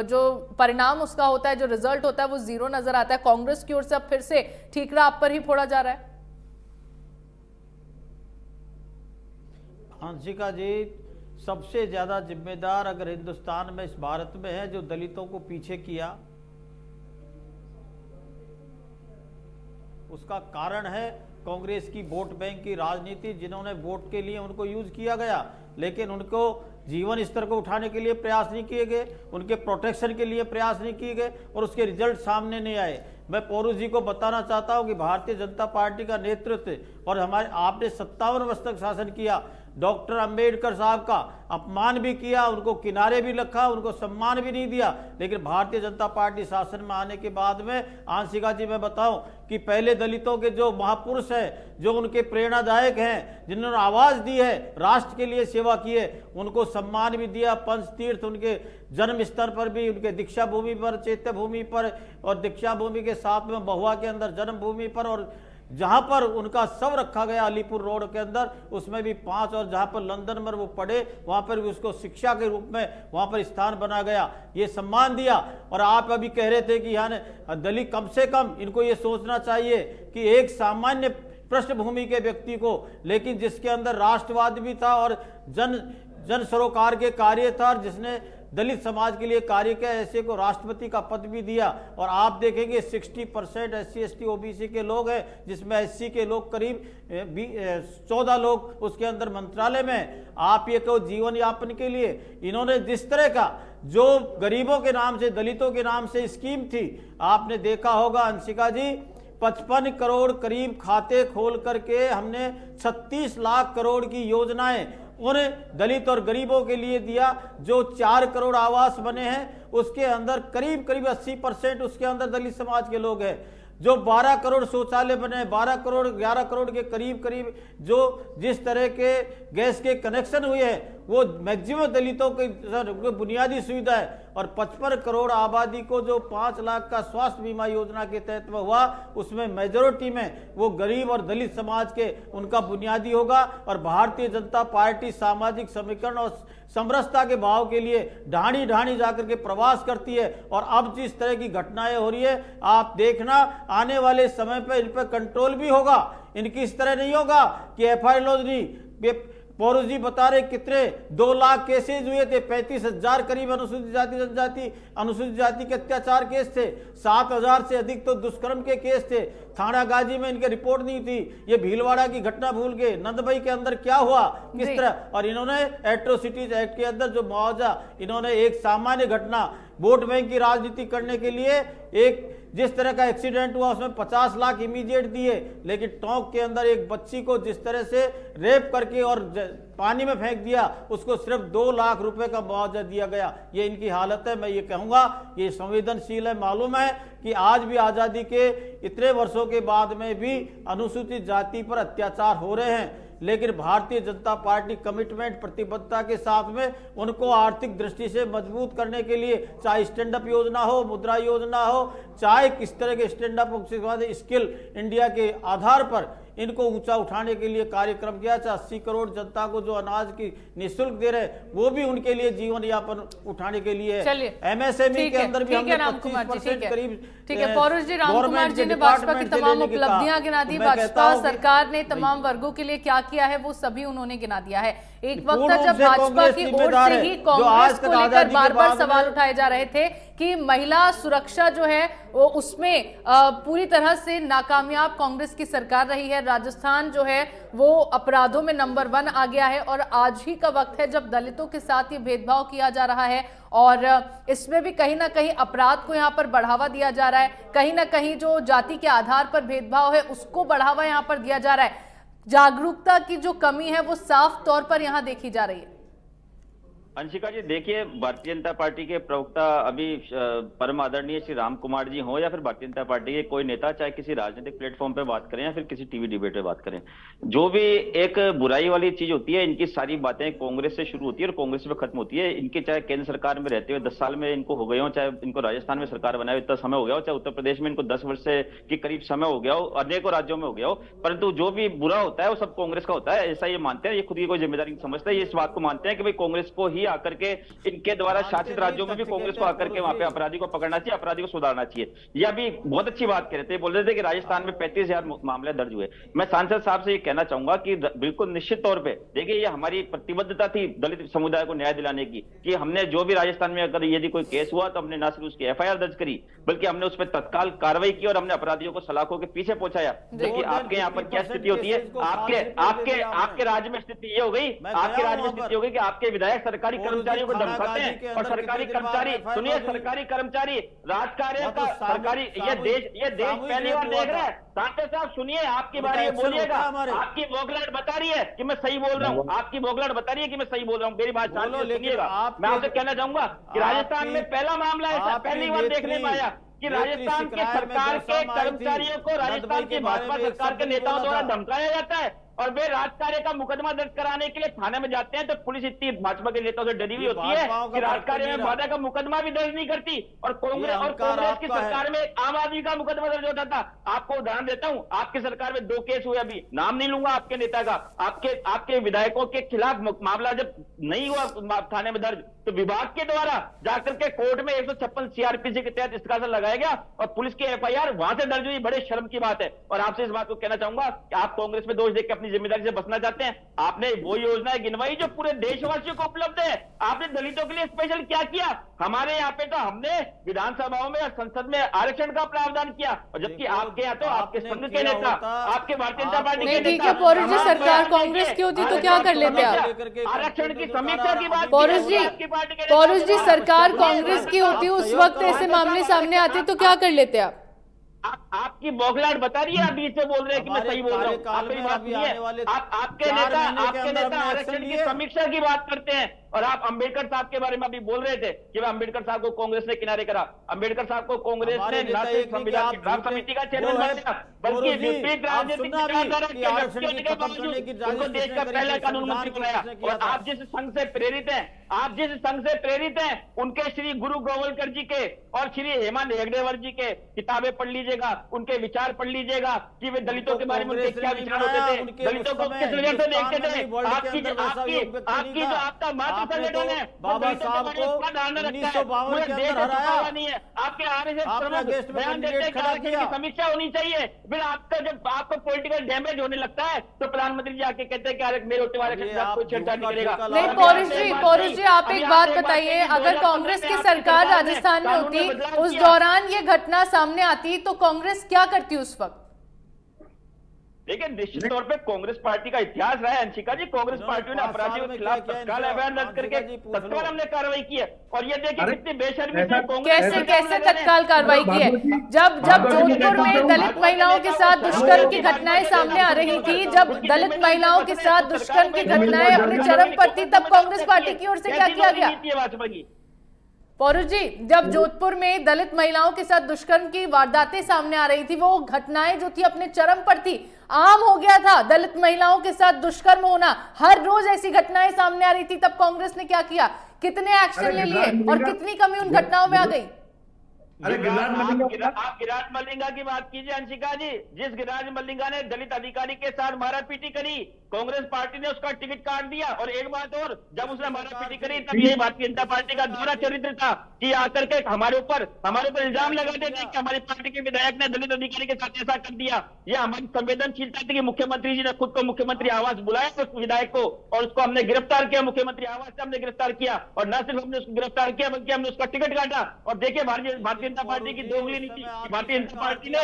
जो परिणाम उसका होता है, जो रिजल्ट होता है, वो जीरो नजर आता है। कांग्रेस की ओर से अब फिर से ठीकरा आप पर ही फोड़ा जा रहा है। हंसिका जी, सबसे ज्यादा जिम्मेदार अगर हिंदुस्तान में, इस भारत में है, जो दलितों को पीछे किया, उसका कारण है कांग्रेस की वोट बैंक की राजनीति। जिन्होंने वोट के लिए उनको यूज किया गया, लेकिन उनको जीवन स्तर को उठाने के लिए प्रयास नहीं किए गए, उनके प्रोटेक्शन के लिए प्रयास नहीं किए गए, और उसके रिजल्ट सामने नहीं आए। मैं पौरुष जी को बताना चाहता हूं कि भारतीय जनता पार्टी का नेतृत्व और हमारे, आपने 57 वर्ष तक शासन किया, डॉक्टर अंबेडकर साहब का अपमान भी किया, उनको किनारे भी रखा, उनको सम्मान भी नहीं दिया। लेकिन भारतीय जनता पार्टी शासन में आने के बाद में आंशिका जी मैं बताऊं कि पहले दलितों के जो महापुरुष हैं, जो उनके प्रेरणादायक हैं, जिन्होंने आवाज दी है, राष्ट्र के लिए सेवा की है, उनको सम्मान भी दिया। पंचतीर्थ उनके जन्म स्तर पर भी, उनके दीक्षा भूमि पर, चैत्य भूमि पर और दीक्षा भूमि के साथ में बहुआ के अंदर जन्म भूमि पर, और जहां पर उनका शव रखा गया अलीपुर रोड के अंदर, उसमें भी 5, और जहां पर लंदन में वो पढ़े वहां पर भी उसको शिक्षा के रूप में वहां पर स्थान बना गया, ये सम्मान दिया। और आप अभी कह रहे थे कि यहाँ दलित, कम से कम इनको ये सोचना चाहिए कि एक सामान्य पृष्ठभूमि के व्यक्ति को, लेकिन जिसके अंदर राष्ट्रवाद भी था और जन सरोकार के कार्य था, जिसने दलित समाज के लिए कार्य किया, ऐसे को राष्ट्रपति का पद भी दिया। और आप देखेंगे 60% SC ST OBC के लोग हैं, जिसमें SC के लोग करीब 14 लोग उसके अंदर मंत्रालय में। आप ये कहो जीवन यापन के लिए इन्होंने जिस तरह का जो गरीबों के नाम से, दलितों के नाम से स्कीम थी, आपने देखा होगा अंशिका जी, 55 करोड़ करीब खाते खोल करके हमने 36 लाख करोड़ की योजनाएं उन दलित और गरीबों के लिए दिया। जो 4 करोड़ आवास बने हैं उसके अंदर करीब 80% उसके अंदर दलित समाज के लोग हैं। जो 12 करोड़ शौचालय बने, 12 करोड़ 11 करोड़ के करीब जो जिस तरह के गैस के कनेक्शन हुए हैं, वो मैक्सिमम दलितों के बुनियादी सुविधा है। और 55 करोड़ आबादी को जो 5 लाख का स्वास्थ्य बीमा योजना के तहत में हुआ, उसमें मेजोरिटी में वो गरीब और दलित समाज के उनका बुनियादी होगा। और भारतीय जनता पार्टी सामाजिक समीकरण और समरसता के भाव के लिए ढाणी जाकर के प्रवास करती है। और अब जिस तरह की घटनाएं हो रही है, आप देखना आने वाले समय पर इन पर कंट्रोल भी होगा। इनकी इस तरह नहीं होगा कि FIR लॉज नहीं। पौरुष जी बता रहे कितने 2 लाख केसेज हुए थे, 35,000 करीब अनुसूचित जाति जनजाति अनुसूचित जाति के अत्याचार केस थे, 7,000 से अधिक तो दुष्कर्म के केस थे। थाना गाजी में इनके रिपोर्ट नहीं थी। ये भीलवाड़ा की घटना भूल गए, नंदबई के अंदर क्या हुआ, किस तरह। और इन्होंने एट्रोसिटीज एक्ट के अंदर जो मुआवजा, इन्होंने एक सामान्य घटना वोट बैंक की राजनीति करने के लिए एक जिस तरह का एक्सीडेंट हुआ उसमें 50 लाख इमीडिएट दिए। लेकिन टोंक के अंदर एक बच्ची को जिस तरह से रेप करके और पानी में फेंक दिया, उसको सिर्फ 2 लाख रुपए का मुआवजा दिया गया। ये इनकी हालत है। मैं ये कहूंगा ये संवेदनशील है। मालूम है कि आज भी आजादी के इतने वर्षों के बाद में भी अनुसूचित जाति पर अत्याचार हो रहे हैं, लेकिन भारतीय जनता पार्टी कमिटमेंट, प्रतिबद्धता के साथ में उनको आर्थिक दृष्टि से मजबूत करने के लिए, चाहे स्टैंड अप योजना हो, मुद्रा योजना हो, चाहे किस तरह के स्टैंड अप स्किल इंडिया के आधार पर इनको ऊंचा उठाने के लिए कार्यक्रम किया। चाहे 80 करोड़ जनता को जो अनाज की निःशुल्क दे रहे, वो भी उनके लिए जीवन यापन उठाने के लिए। MSME के अंदर भी हमने 25% करीब। ठीक है पौरुष जी, राम कुमार जी ने भाजपा की तमाम उपलब्धियां गिना दी। भाजपा सरकार ने तमाम वर्गों के लिए क्या किया है वो सभी उन्होंने गिना दिया है। एक वक्त था जब भाजपा की ओर से ही कांग्रेस को लेकर बार सवाल उठाए जा रहे थे कि महिला सुरक्षा जो है वो उसमें पूरी तरह से नाकामयाब कांग्रेस की सरकार रही है। राजस्थान जो है वो अपराधों में नंबर 1 आ गया है। और आज ही का वक्त है जब दलितों के साथ ये भेदभाव किया जा रहा है और इसमें भी कहीं ना कहीं अपराध को यहाँ पर बढ़ावा दिया जा रहा है। कहीं ना कहीं जो जाति के आधार पर भेदभाव है उसको बढ़ावा यहाँ पर दिया जा रहा है। जागरूकता की जो कमी है वो साफ तौर पर यहाँ देखी जा रही है। अंशिका जी देखिए, भारतीय जनता पार्टी के प्रवक्ता अभी परम आदरणीय श्री राम कुमार जी हो या फिर भारतीय जनता पार्टी के कोई नेता, चाहे किसी राजनीतिक प्लेटफॉर्म पे बात करें या फिर किसी टीवी डिबेट पे बात करें, जो भी एक बुराई वाली चीज होती है, इनकी सारी बातें कांग्रेस से शुरू होती है और कांग्रेस पे खत्म होती है। इनके चाहे केंद्र सरकार में रहते हुए 10 साल में इनको हो गए हो, चाहे इनको राजस्थान में सरकार बनाए इतना समय हो गया हो, चाहे उत्तर प्रदेश में इनको 10 वर्ष के करीब समय हो गया हो, अनेकों राज्यों में हो गया हो, परंतु जो भी बुरा होता है वो सब कांग्रेस का होता है, ऐसा ये मानते हैं। ये खुद की कोई जिम्मेदारी समझते हैं। ये इस बात को मानते हैं कि भाई कांग्रेस को ही आकर के इनके द्वारा शासित राज्यों में भी कांग्रेस को आकर के वहां पे अपराधी को पकड़ना चाहिए, अपराधी को सुधारना चाहिए। यह भी बहुत अच्छी बात कह रहे थे, बोल रहे थे कि राजस्थान में 35,000 मामले दर्ज हुए। मैं सांसद साहब से ये कहना चाहूंगा कि बिल्कुल निश्चित तौर पे देखिए, ये हमारी प्रतिबद्धता थी दलित समुदाय को न्याय दिलाने की, कि हमने जो भी राजस्थान में अगर यदि कोई केस हुआ तो हमने न सिर्फ उसकी FIR दर्ज करी, बल्कि हमने उस पर तत्काल कार्रवाई की और हमने अपराधियों को सलाखों के पीछे पहुंचाया। देखिए आपके यहाँ पर क्या स्थिति होती है, आपके राज्य में स्थिति ये हो गई, आपके राज्य में स्थिति हो गई कि आपके विधायक सरकारी सरकारी कर्मचारियों को धमकाते हैं। और सरकारी कर्मचारी, सुनिए, सरकारी कर्मचारी राजकार्य का सरकारी, ये देश पहली बार देख रहा है। सांसद साहब सुनिए, आपकी बारी है, बोलिएगा। आपकी बोगलाट बता रही है कि मैं सही बोल रहा हूँ, आपकी बोगलाट बता रही है कि मैं सही बोल रहा हूँ। मेरी बात सुनिएगा। मैं आपसे कहना चाहूंगा कि राजस्थान में पहला मामला ऐसा पहली बार देखने में आया कि राजस्थान की सरकार के कर्मचारियों को राजस्थान की भाजपा सरकार के नेताओं द्वारा धमकाया जाता है, और वे राजकार्य का मुकदमा दर्ज कराने के लिए थाने में जाते हैं तो पुलिस इतनी भाजपा के नेताओं से डरी हुई होती है कि राजकार्य में वादा का मुकदमा भी दर्ज नहीं करती। और कांग्रेस की सरकार में आम आदमी का मुकदमा दर्ज होता था। आपको उदाहरण देता हूं, आपकी सरकार में 2 केस हुए, अभी नाम नहीं लूंगा आपके नेता का, आपके विधायकों के खिलाफ मामला जब नहीं हुआ थाने में दर्ज, तो विभाग के द्वारा जाकर के कोर्ट में 156 सीआरपीसी के तहत इसका लगाया गया और पुलिस की एफआईआर वहां से दर्ज हुई। बड़े शर्म की बात है। और आपसे इस बात को कहना चाहूंगा कि आप कांग्रेस में दोष देख के अपनी जिम्मेदारी से बचना चाहते हैं। आपने वो योजनाएं गिनवाई जो पूरे देशवासियों को उपलब्ध है। आपने दलितों के लिए स्पेशल क्या किया? हमारे यहाँ पे तो हमने विधानसभाओं में और संसद में आरक्षण का प्रावधान किया, और जबकि आपके यहाँ तो आपके संघ के नेता, आपके भारतीय जनता पार्टी के ठीक है पौरुष जी, सरकार कांग्रेस की होती तो क्या कर लेते आप? आरक्षण की समीक्षा की बात, पौरुष जी, सरकार कांग्रेस की होती उस वक्त ऐसे मामले सामने आते तो क्या कर लेते आप? आपकी बौखलाहट बता रही है, अभी से बोल रहे हैं कि मैं सही बोल रहा हूँ। आप मेरी बात सुनिए। आपके नेता आरक्षण की समीक्षा की बात करते हैं, और आप अंबेडकर साहब के बारे में अभी बोल रहे थे कि अंबेडकर साहब को कांग्रेस ने किनारे करा। अंबेडकर साहब को कांग्रेस ने न सिर्फ संविधान की ड्राफ्ट समिति का चेयरमैन बनाया, बल्कि विपरीत राजनीतिक विचारधारा के व्यक्तियों के बावजूद उनको देश का पहला कानून मंत्री बनाया। और आप जिस संघ से प्रेरित हैं, उनके श्री गुरु गोवलकर जी के और श्री हेमंत हेगडेवर जी के किताबें पढ़ लीजिएगा, उनके विचार पढ़ लीजिएगा कि वे दलितों के बारे में उनके क्या विचार होते थे, दलितों को किस नजर से देखते थे। आपकी जो आपका मातृ संगठन है, बाबा साहब को धारणा रखता है, 1952 के अंदर हराया नहीं है। आपके आरएसएस प्रमुख बयान देते हैं कि आरक्षण की समीक्षा होनी चाहिए। फिर आपका जब आपको पॉलिटिकल डैमेज होने लगता है तो प्रधानमंत्री जी आके कहते हैं कि मेरे होते वाले कोई छेड़छाड़ करेगा। नहीं पौरुष जी, आप एक बात बताइए, अगर कांग्रेस की सरकार राजस्थान में होती, उस दौरान ये घटना सामने आती तो कांग्रेस क्या करती उस वक्त? देखिए, निश्चित तौर पे कांग्रेस पार्टी का इतिहास रहा है अंशिका जी। कांग्रेस पार्टियों ने अपराधियों के खिलाफ तत्काल अभियान दर्ज करके तत्काल हमने कार्रवाई की है। और ये देखिए कितनी बेशर्मी से कैसे तत्काल कार्रवाई की है। जब जोधपुर में दलित महिलाओं के साथ दुष्कर्म की घटनाएं सामने आ रही थी, जब दलित महिलाओं के साथ दुष्कर्म की घटनाएं अपने चरम पर थी, तब कांग्रेस पार्टी की ओर से क्या किया गया? पौरुष जी, जब जोधपुर में दलित महिलाओं के साथ दुष्कर्म की वारदातें सामने आ रही थी, वो घटनाएं जो थी अपने चरम पर थी, आम हो गया था दलित महिलाओं के साथ दुष्कर्म होना, हर रोज ऐसी घटनाएं सामने आ रही थी, तब कांग्रेस ने क्या किया? कितने एक्शन ले लिए और कितनी कमी उन घटनाओं में आ गई? अरे आप गिराज मल्लिंगा की बात कीजिए अंशिका जी। जिस गिराज मल्लिंगा ने दलित अधिकारी के साथ मारापीटी करी, कांग्रेस पार्टी ने उसका टिकट काट दिया। और एक बात और, जब उसने मारापीटी करी तब ये भारतीय जनता पार्टी का दूसरा चरित्र था कि आकर के हमारे ऊपर इल्जाम लगाते थे कि हमारी पार्टी के विधायक ने दलित अधिकारी के साथ ऐसा कर दिया। यह हमारी संवेदनशीलता थी कि मुख्यमंत्री जी ने खुद को मुख्यमंत्री आवास बुलाया उस विधायक को, और उसको हमने गिरफ्तार किया, मुख्यमंत्री आवास से हमने गिरफ्तार किया। और न सिर्फ हमने उसको गिरफ्तार किया बल्कि हमने उसका टिकट काटा। और देखिए भारतीय जनता पार्टी की दोगली नीति, भारतीय जनता पार्टी ने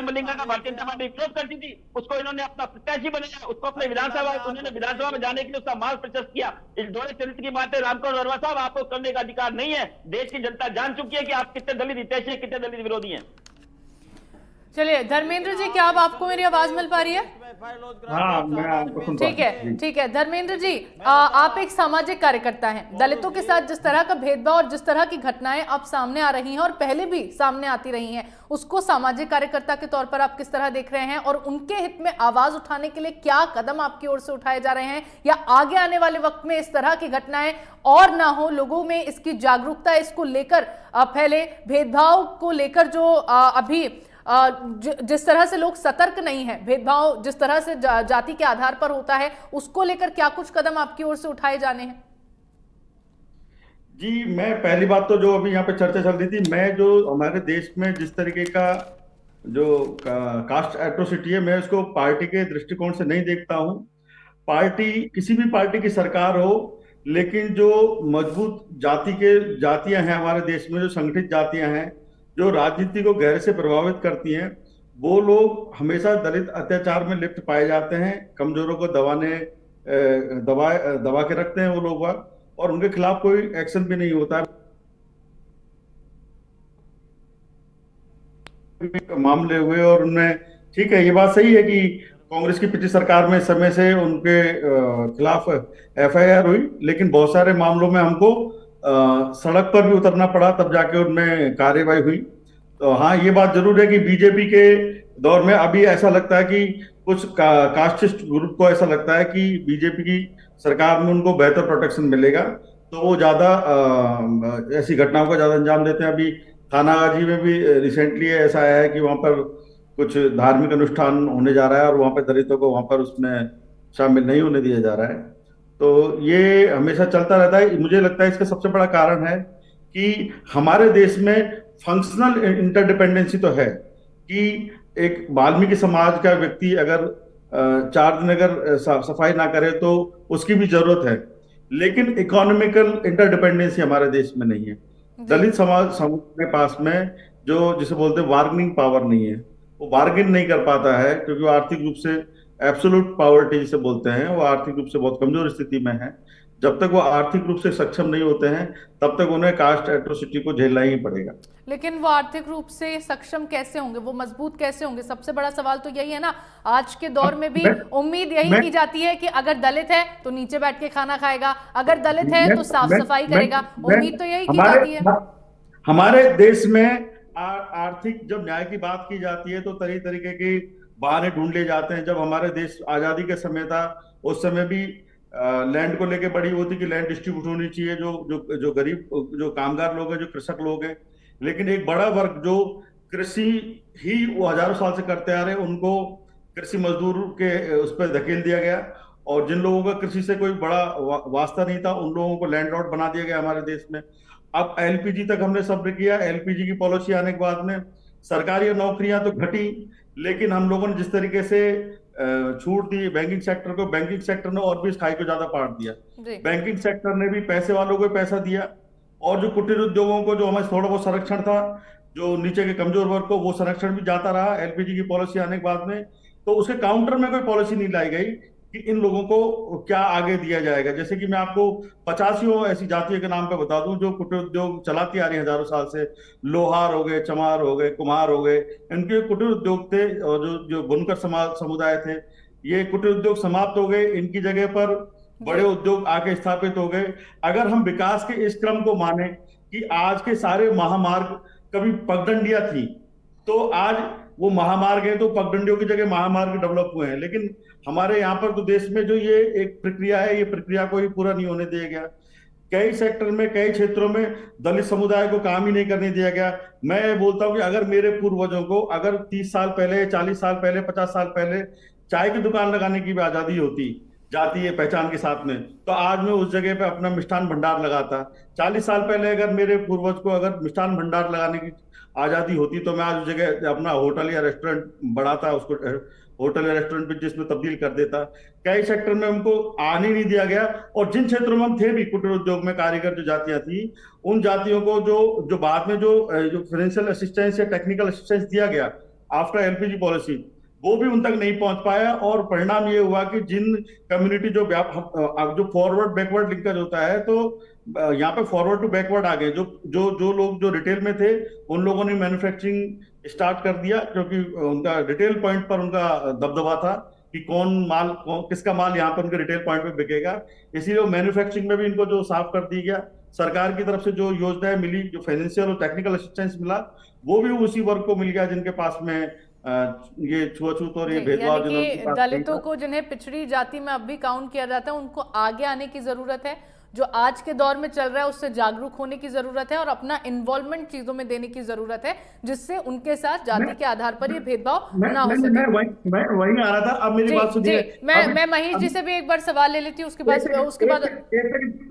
मल्लिंगा का भारतीय जनता पार्टी विरोध करती थी, उसको इन्होंने अपना प्रत्याशी बनाया, उसको अपने उन्होंने विधानसभा में जाने के लिए उसका मार्ग प्रशस्त किया। इस दोहरे चरित्र की बातें रामकुमार वर्मा साहब आपको करने का अधिकार नहीं है। देश की जनता जान चुकी है कि आप कितने दलित हितैषी, कितने दलित विरोधी हैं। चलिए धर्मेंद्र जी, क्या अब आपको मेरी आवाज मिल पा रही है? हाँ, मैं आपको सुन ठीक है, ठीक है। धर्मेंद्र जी, आप एक सामाजिक कार्यकर्ता हैं। दलितों के साथ जिस तरह का भेदभाव और जिस तरह की घटनाएं अब सामने आ रही हैं और पहले भी सामने आती रही हैं, उसको सामाजिक कार्यकर्ता के तौर पर आप किस तरह देख रहे हैं? और उनके हित में आवाज उठाने के लिए क्या कदम आपकी ओर से उठाए जा रहे हैं, या आगे आने वाले वक्त में इस तरह की घटनाएं और ना हो, लोगों में इसकी जागरूकता इसको लेकर फैले, भेदभाव को लेकर जो अभी जिस तरह से लोग सतर्क नहीं है, भेदभाव जिस तरह से जाति के आधार पर होता है, उसको लेकर क्या कुछ कदम आपकी ओर से उठाए जाने हैं? जी, मैं पहली बात तो जो अभी यहाँ पे चर्चा चल रही थी, मैं जो हमारे देश में जिस तरीके का जो कास्ट एट्रोसिटी है, मैं उसको पार्टी के दृष्टिकोण से नहीं देखता हूँ। पार्टी, किसी भी पार्टी की सरकार हो, लेकिन जो मजबूत जातियां हैं हमारे देश में, जो संगठित जातियां हैं, जो राजनीति को गहरे से प्रभावित करती हैं, वो लोग हमेशा दलित अत्याचार में लिप्त पाए जाते हैं। कमजोरों को दबा के रखते हैं वो लोग। और उनके खिलाफ कोई एक्शन भी नहीं होता मामले हुए। और उनमें ठीक है, ये बात सही है कि कांग्रेस की पिछली सरकार में समय से उनके खिलाफ एफआईआर हुई, लेकिन बहुत सारे मामलों में हमको सड़क पर भी उतरना पड़ा, तब जाके उनमें कार्रवाई हुई। तो हाँ, ये बात जरूर है कि बीजेपी के दौर में अभी ऐसा लगता है कि कुछ कास्टिस्ट ग्रुप को ऐसा लगता है कि बीजेपी की सरकार में उनको बेहतर प्रोटेक्शन मिलेगा, तो वो ज्यादा ऐसी घटनाओं को ज्यादा अंजाम देते हैं। अभी थानागाजी में भी रिसेंटली ऐसा आया है कि वहां पर कुछ धार्मिक अनुष्ठान होने जा रहा है और वहां पर दलितों को वहां पर उसमें शामिल नहीं होने दिया जा रहा है। तो ये हमेशा चलता रहता है। मुझे लगता है इसका सबसे बड़ा कारण है कि हमारे देश में फंक्शनल इंटरडिपेंडेंसी तो है कि एक वाल्मीकि समाज का व्यक्ति अगर 4 दिन अगर सफाई ना करे तो उसकी भी जरूरत है, लेकिन इकोनॉमिकल इंटरडिपेंडेंसी हमारे देश में नहीं है। दलित समाज के पास में जो जिसे बोलते हैं बार्गेनिंग पावर नहीं है, वो बार्गेन नहीं कर पाता है क्योंकि वो आर्थिक रूप से एब्सोल्यूट पॉवर्टी जिसे बोलते हैं, वो आर्थिक रूप से बहुत कमजोर स्थिति में है। जब तक वो आर्थिक रूप से सक्षम नहीं होते हैं तब तक उन्हें कास्ट एट्रोसिटी को झेलना ही पड़ेगा। लेकिन वो आर्थिक रूप से सक्षम कैसे होंगे, वो मजबूत कैसे होंगे? सबसे बड़ा सवाल तो यही है ना। आज के दौर में भी उम्मीद यही की जाती है कि अगर दलित है तो नीचे बैठ के खाना खाएगा, अगर दलित है तो साफ सफाई करेगा। उम्मीद तो यही की जाती है। हमारे देश में आर्थिक जब न्याय की बात की जाती है तो तरह तरीके के बहाने ढूंढ लिए जाते हैं। जब हमारे देश आजादी के समय था उस समय भी लैंड को लेके बड़ी होती कि लैंड डिस्ट्रीब्यूट होनी चाहिए, जो जो जो गरीब जो कामगार लोग हैं, जो कृषक लोग हैं। लेकिन एक बड़ा वर्ग जो कृषि ही वो हजारों साल से करते आ रहे हैं, उनको कृषि मजदूर के उस पर धकेल दिया गया। और जिन लोगों का कृषि से कोई बड़ा वास्ता नहीं था उन लोगों को लैंडलॉर्ड बना दिया गया हमारे देश में। अब एलपीजी तक हमने सब्र किया। एलपीजी की पॉलिसी आने के बाद में सरकारी नौकरियां तो घटी, लेकिन हम लोगों ने जिस तरीके से छूट दी बैंकिंग सेक्टर को, बैंकिंग सेक्टर ने और भी इस खाई को ज्यादा पाट दिया। बैंकिंग सेक्टर ने भी पैसे वालों को पैसा दिया, और जो कुटीर उद्योगों को जो हमें थोड़ा बहुत संरक्षण था, जो नीचे के कमजोर वर्ग को, वो संरक्षण भी जाता रहा एलपीजी की पॉलिसी आने के बाद में। तो उसके काउंटर में कोई पॉलिसी नहीं लाई गई कि इन लोगों को क्या आगे दिया जाएगा। जैसे कि मैं आपको 50 ऐसी जातियों के नाम पे बता दूं जो कुटीर उद्योग चलाती आ रही है हजारों साल से। लोहार हो गए, चमार हो गए, कुम्हार हो गए, इनके कुटीर उद्योग थे। और जो जो बुनकर समुदाय थे, ये कुटीर उद्योग समाप्त हो गए, इनकी जगह पर बड़े उद्योग आके स्थापित हो गए। अगर हम विकास के इस क्रम को माने कि आज के सारे महामार्ग कभी पगडंडियां थी, तो आज वो महामार्ग है तो पगडंडियों की जगह महामार्ग डेवलप हुए हैं। लेकिन हमारे यहाँ पर तो देश में जो ये एक प्रक्रिया है, ये प्रक्रिया को ही पूरा नहीं होने दिया गया। कई सेक्टर में, कई क्षेत्रों में दलित समुदाय को काम ही नहीं करने दिया गया। मैं बोलता हूँ कि अगर मेरे पूर्वजों को अगर 30 साल पहले, 40 साल पहले, 50 साल पहले चाय की दुकान लगाने की भी आजादी होती जातीय पहचान के साथ में, तो आज मैं उस जगह पे अपना मिष्ठान भंडार लगाता। 40 साल पहले अगर मेरे पूर्वज को अगर मिष्ठान भंडार लगाने की आजादी होती तो मैं आज उस जगह अपना होटल या रेस्टोरेंट बढ़ाता, उसको होटल या रेस्टोरेंट बिजनेस में तब्दील कर देता। कई सेक्टर में हमको आने नहीं दिया गया। और जिन क्षेत्रों में हम थे भी, कुटीर उद्योग में कारीगर जो जातियां थी, उन जातियों को जो बाद में जो फाइनेंशियल असिस्टेंस या टेक्निकल असिस्टेंस दिया गया आफ्टर एलपीजी पॉलिसी, वो भी उन तक नहीं पहुंच पाया। और परिणाम ये हुआ कि जिन कम्युनिटी जो फॉरवर्ड बैकवर्ड लिंकेज होता है, तो यहाँ पे फॉरवर्ड टू बैकवर्ड आ गए। जो लोग जो रिटेल में थे उन लोगों ने मैन्युफैक्चरिंग स्टार्ट कर दिया, क्योंकि उनका रिटेल पॉइंट पर उनका दबदबा था कि किसका माल यहाँ पर उनके रिटेल पॉइंट पे बिकेगा। इसीलिए मैन्युफैक्चरिंग में भी इनको जो साफ कर दिया गया। सरकार की तरफ से जो योजनाएं मिली, जो फाइनेंशियल और टेक्निकल असिस्टेंस मिला, वो भी उसी वर्ग को मिल गया जिनके पास में ये छुआछूत और ये भेदभाव दलितों को, जिन्हें पिछड़ी जाति में अब भी काउंट किया जाता है, उनको आगे आने की जरूरत है। जो आज के दौर में चल रहा है उससे जागरूक होने की जरूरत है और अपना इन्वॉल्वमेंट चीजों में देने की जरूरत है, जिससे उनके साथ जाति के आधार पर ये भेदभाव ना हो सके। मैं वही आ रहा था। अब मेरी बात सुनिए। मैं महेश जी से भी एक बार सवाल ले लेती हूँ, उसके बाद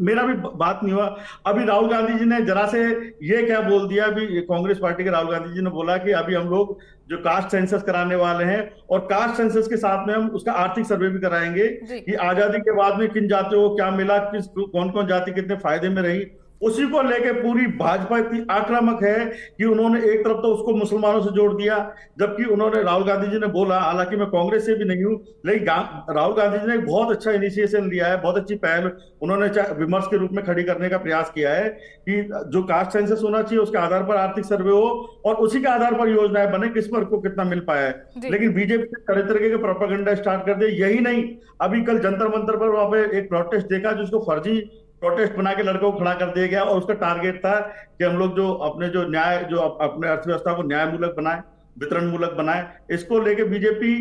मेरा भी बात नहीं हुआ। अभी राहुल गांधी जी ने जरा से ये क्या बोल दिया, अभी कांग्रेस पार्टी के राहुल गांधी जी ने बोला कि अभी हम लोग जो कास्ट सेंसस कराने वाले हैं, और कास्ट सेंसस के साथ में हम उसका आर्थिक सर्वे भी कराएंगे कि आजादी के बाद में किन जातियों को क्या मिला, कौन कौन जाति कितने फायदे में रही। उसी को लेके पूरी भाजपा इतनी आक्रामक है कि उन्होंने एक तरफ तो उसको मुसलमानों से जोड़ दिया, जबकि उन्होंने, राहुल गांधी जी ने बोला, हालांकि मैं कांग्रेस से भी नहीं हूं, लेकिन राहुल गांधी जी ने एक बहुत अच्छा इनिशिएशन लिया है, बहुत अच्छी पहल उन्होंने विमर्श के रूप में खड़ी करने का प्रयास किया है कि जो कास्ट सेंसस होना चाहिए उसके आधार पर आर्थिक सर्वे हो और उसी के आधार पर योजनाएं बने, किस वर्ग को कितना मिल पाया है। लेकिन बीजेपी ने तरह तरह के प्रोपेगेंडा स्टार्ट कर दिया। यही नहीं, अभी कल जंतर मंतर पर वहां पे एक प्रोटेस्ट देखा जिसको फर्जी प्रोटेस्ट बना के लड़कों को खड़ा कर दिया गया, और उसका टारगेट था कि हम लोग जो अपने जो न्याय, जो अपने अर्थव्यवस्था को न्याय मूलक बनाए, वितरण मूलक बनाए। इसको लेके बीजेपी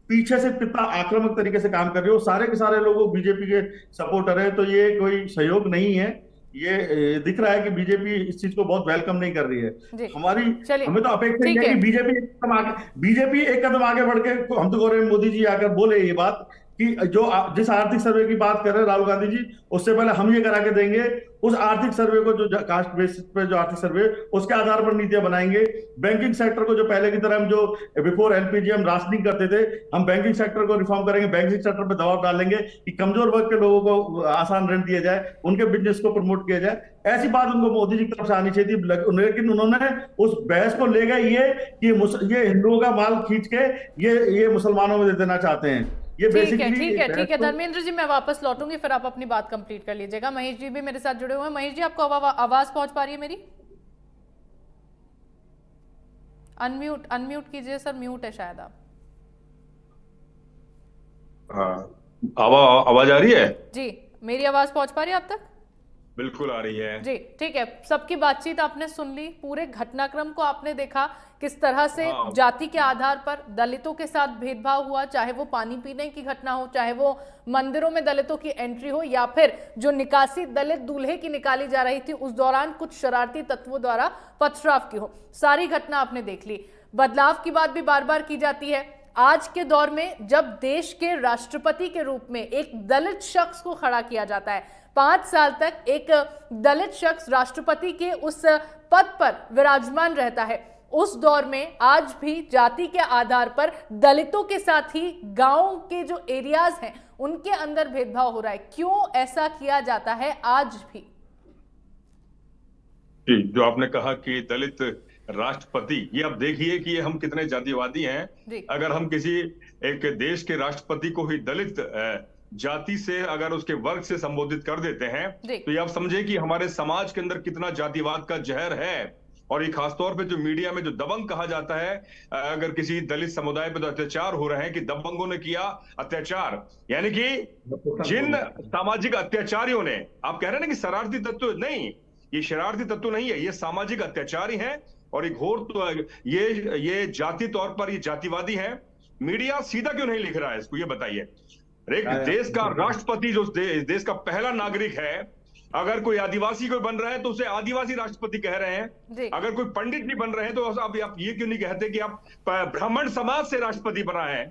पीछे से कितना आक्रामक तरीके से काम कर रही है। सारे के सारे लोग बीजेपी के सपोर्टर है, तो ये कोई सहयोग नहीं है। ये दिख रहा है कि बीजेपी इस चीज को बहुत वेलकम नहीं कर रही है। हमें तो अपेक्षा है कि बीजेपी एक कदम आगे बढ़ के, हम तो कह रहे हैं मोदी जी आकर बोले ये बात कि जो जिस आर्थिक सर्वे की बात कर रहे हैं राहुल गांधी जी, उससे पहले हम ये करा के देंगे, उस आर्थिक सर्वे को, जो कास्ट बेसिस पे जो आर्थिक सर्वे, उसके आधार पर नीतियां बनाएंगे। बैंकिंग सेक्टर को जो पहले की तरह हम जो बिफोर एलपीजी हम राशनिंग करते थे, हम बैंकिंग सेक्टर को रिफॉर्म करेंगे, बैंकिंग सेक्टर पर दबाव डालेंगे कि कमजोर वर्ग के लोगों को आसान ऋण दिया जाए, उनके बिजनेस को प्रमोट किया जाए। ऐसी बात उनको मोदी जी की तरफ से आनी चाहिए थी, लेकिन उन्होंने उस बहस को ले गए ये हिंदुओं का माल खींच के ये मुसलमानों में दे देना चाहते हैं। ठीक है धर्मेंद्र जी, मैं वापस लौटूंगी, फिर आप अपनी बात कंप्लीट कर लीजिएगा। महेश जी भी मेरे साथ जुड़े हुए हैं। महेश जी, आपको आवाज पहुंच पा रही है मेरी? अनम्यूट कीजिए सर, म्यूट है शायद आप। हाँ, आवाज आ रही है जी, मेरी आवाज पहुंच पा रही है आप तक? बिल्कुल आ रही है जी, ठीक है। सबकी बातचीत आपने सुन ली, पूरे घटनाक्रम को आपने देखा, किस तरह से जाति के आधार पर दलितों के साथ भेदभाव हुआ, चाहे वो पानी पीने की घटना हो, चाहे वो मंदिरों में दलितों की एंट्री हो, या फिर जो निकासी दलित दूल्हे की निकाली जा रही थी उस दौरान कुछ शरारती तत्वों द्वारा पथराव की हो। सारी घटना आपने देख ली। बदलाव की बात भी बार बार की जाती है। आज के दौर में जब देश के राष्ट्रपति के रूप में एक दलित शख्स को खड़ा किया जाता है, 5 साल तक एक दलित शख्स राष्ट्रपति के उस पद पर विराजमान रहता है, उस दौर में आज भी जाति के आधार पर दलितों के साथ ही गांव के जो एरियाज हैं उनके अंदर भेदभाव हो रहा है। क्यों ऐसा किया जाता है आज भी? जो आपने कहा कि दलित राष्ट्रपति, ये अब देखिए कि ये हम कितने जातिवादी हैं। अगर हम किसी एक देश के राष्ट्रपति को ही दलित जाति से, अगर उसके वर्ग से संबोधित कर देते हैं, तो ये आप समझे कि हमारे समाज के अंदर कितना जातिवाद का जहर है। और ये खासतौर पे जो मीडिया में जो दबंग कहा जाता है, अगर किसी दलित समुदाय पे तो अत्याचार हो रहे हैं कि दबंगों ने किया अत्याचार, यानी कि जिन सामाजिक अत्याचारियों ने, आप कह रहे हैं ना कि शरारती तत्व, नहीं, ये शरारती तत्व नहीं है, ये सामाजिक अत्याचारी हैं। और एक घोर तो ये जाति तौर पर ये जातिवादी हैं। मीडिया सीधा क्यों नहीं लिख रहा है इसको, ये बताइए। एक देश का राष्ट्रपति, जो देश का पहला नागरिक है, अगर कोई आदिवासी कोई बन रहा है तो उसे आदिवासी राष्ट्रपति कह रहे हैं। अगर कोई पंडित भी बन रहे हैं तो आप ये क्यों नहीं कहते कि आप ब्राह्मण समाज से राष्ट्रपति बना है,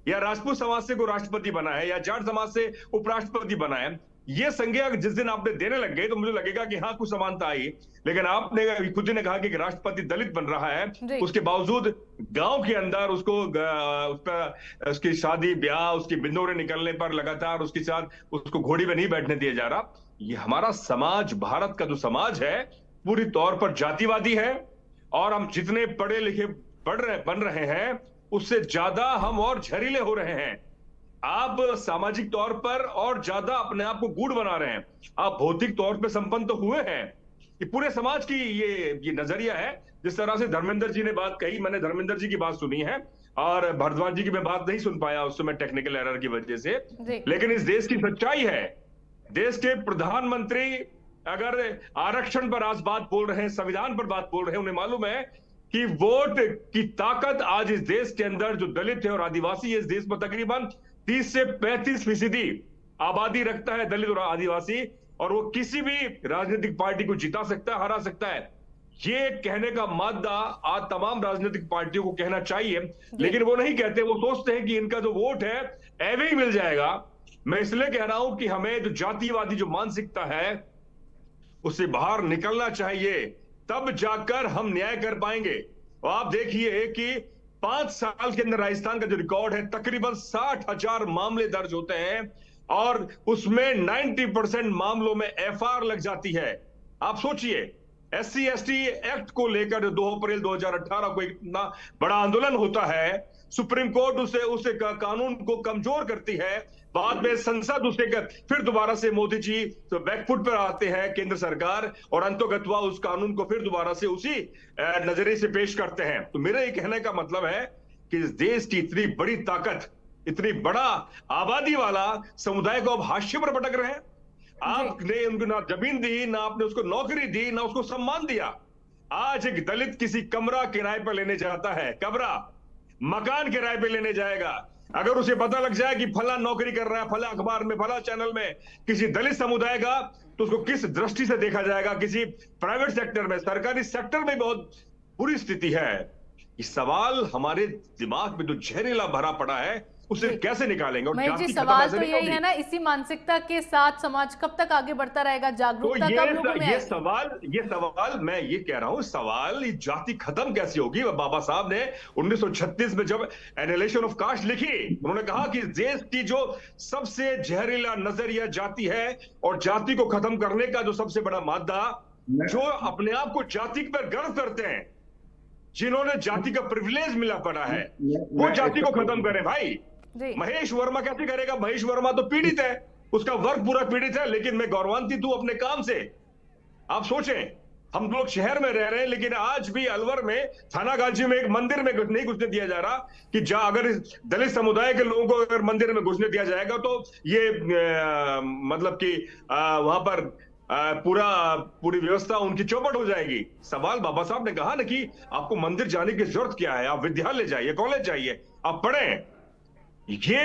या राजपूत समाज से कोई राष्ट्रपति बना है, या जाट समाज से उपराष्ट्रपति बना है। ये संज्ञा जिस दिन आपने देने लग गए तो मुझे लगेगा कि हाँ, कुछ समानता आई। लेकिन आपने खुद ने कहा कि राष्ट्रपति दलित बन रहा है, उसके बावजूद गांव के अंदर उसको उसकी शादी ब्याह, उसकी बिंदोरे निकलने पर लगातार उसके साथ उसको घोड़ी में नहीं बैठने दिया जा रहा। ये हमारा समाज, भारत का जो समाज है, पूरी तौर पर जातिवादी है। और हम जितने पढ़े लिखे बन रहे हैं, उससे ज्यादा हम और जहरीले हो रहे हैं। आप सामाजिक तौर पर और ज्यादा अपने आप को गूढ़ बना रहे हैं। आप भौतिक तौर पर संपन्न तो हुए हैं। ये पूरे समाज की ये नजरिया है। जिस तरह से धर्मेंद्र जी ने बात कही, मैंने धर्मेंद्र जी की बात सुनी है, और भारद्वाज जी की मैं बात नहीं सुन पाया उस समय टेक्निकल एरर की वजह से। लेकिन इस देश की सच्चाई है, देश के प्रधानमंत्री अगर आरक्षण पर आज बात बोल रहे हैं, संविधान पर बात बोल रहे हैं, उन्हें मालूम है कि वोट की ताकत आज इस देश के अंदर जो दलित है और आदिवासी है, इस देश में तकरीबन 30 से 35% आबादी रखता है दलित और आदिवासी, और वो किसी भी राजनीतिक पार्टी को जिता सकता है, हरा सकता है। ये कहने का मादा आज तमाम राजनीतिक पार्टियों को कहना चाहिए, लेकिन वो नहीं कहते। वो सोचते हैं कि इनका जो वोट है ऐवे ही मिल जाएगा। मैं इसलिए कह रहा हूं कि हमें जो जातिवादी जो मानसिकता है उससे बाहर निकलना चाहिए, तब जाकर हम न्याय कर पाएंगे। और आप देखिए कि 5 साल के अंदर राजस्थान का जो रिकॉर्ड है, तकरीबन 60,000 मामले दर्ज होते हैं, और उसमें 90% मामलों में एफआईआर लग जाती है। आप सोचिए, SC/ST एक्ट को लेकर 2 अप्रैल 2018 को इतना बड़ा आंदोलन होता है, सुप्रीम कोर्ट उसे कानून को कमजोर करती है, बाद में संसद उसे फिर दोबारा से मोदी जी तो बैकफुट पर आते हैं, केंद्र सरकार, और अंतोगत्वा उस कानून को फिर दोबारा से उसी नजरिए से पेश करते हैं। तो मेरा ये कहने का मतलब है कि इस देश की इतनी बड़ी ताकत, इतनी बड़ा आबादी वाला समुदाय को अब हाशिए पर पटक रहे हैं। आपने उनको ना जमीन दी, ना आपने उसको नौकरी दी, ना उसको सम्मान दिया। आज एक दलित किसी कमरा किराए पर लेने जाता है, कमरा मकान किराए पे लेने जाएगा, अगर उसे पता लग जाए कि फला नौकरी कर रहा है, फला अखबार में, फला चैनल में किसी दलित समुदाय का, तो उसको किस दृष्टि से देखा जाएगा। किसी प्राइवेट सेक्टर में, सरकारी सेक्टर में बहुत बुरी स्थिति है। ये सवाल हमारे दिमाग में जो जहरीला भरा पड़ा है उसे कैसे निकालेंगे? और महेश जी, सवाल तो यही है ना, इसी मानसिकता के साथ समाज कब तक आगे बढ़ता रहेगा? जागरूकता तो कब लोगों में ये सवाल मैं ये कह रहा हूं, सवाल ये जाति खत्म कैसे होगी? बाबा साहब ने 1936 में जब एनालिसिस ऑफ कास्ट लिखी, उन्होंने कहा कि देश की जो सबसे जहरीला नजरिया जाति है, और जाति को खत्म करने का जो सबसे बड़ा मादा, जो अपने आप को जाति पर गर्व करते हैं, जिन्होंने जाति का प्रिविलेज मिला पड़ा है, वो जाति को खत्म करें भाई। महेश वर्मा कैसे करेगा? महेश वर्मा तो पीड़ित है, उसका वर्ग पूरा पीड़ित है, लेकिन मैं गौरवान्वित हूं अपने काम से। आप सोचें, हम लोग शहर में रह रहे हैं, लेकिन आज भी अलवर में थानागाजी में एक मंदिर में नहीं घुसने दिया जा रहा कि अगर दलित समुदाय के लोगों को अगर मंदिर में घुसने दिया जाएगा तो ये मतलब कि वहां पर पूरी व्यवस्था उनकी चौपट हो जाएगी। सवाल बाबा साहब ने कहा ना कि आपको मंदिर जाने की जरूरत क्या है, आप विद्यालय जाइए, कॉलेज जाइए, आप पढ़ें। ये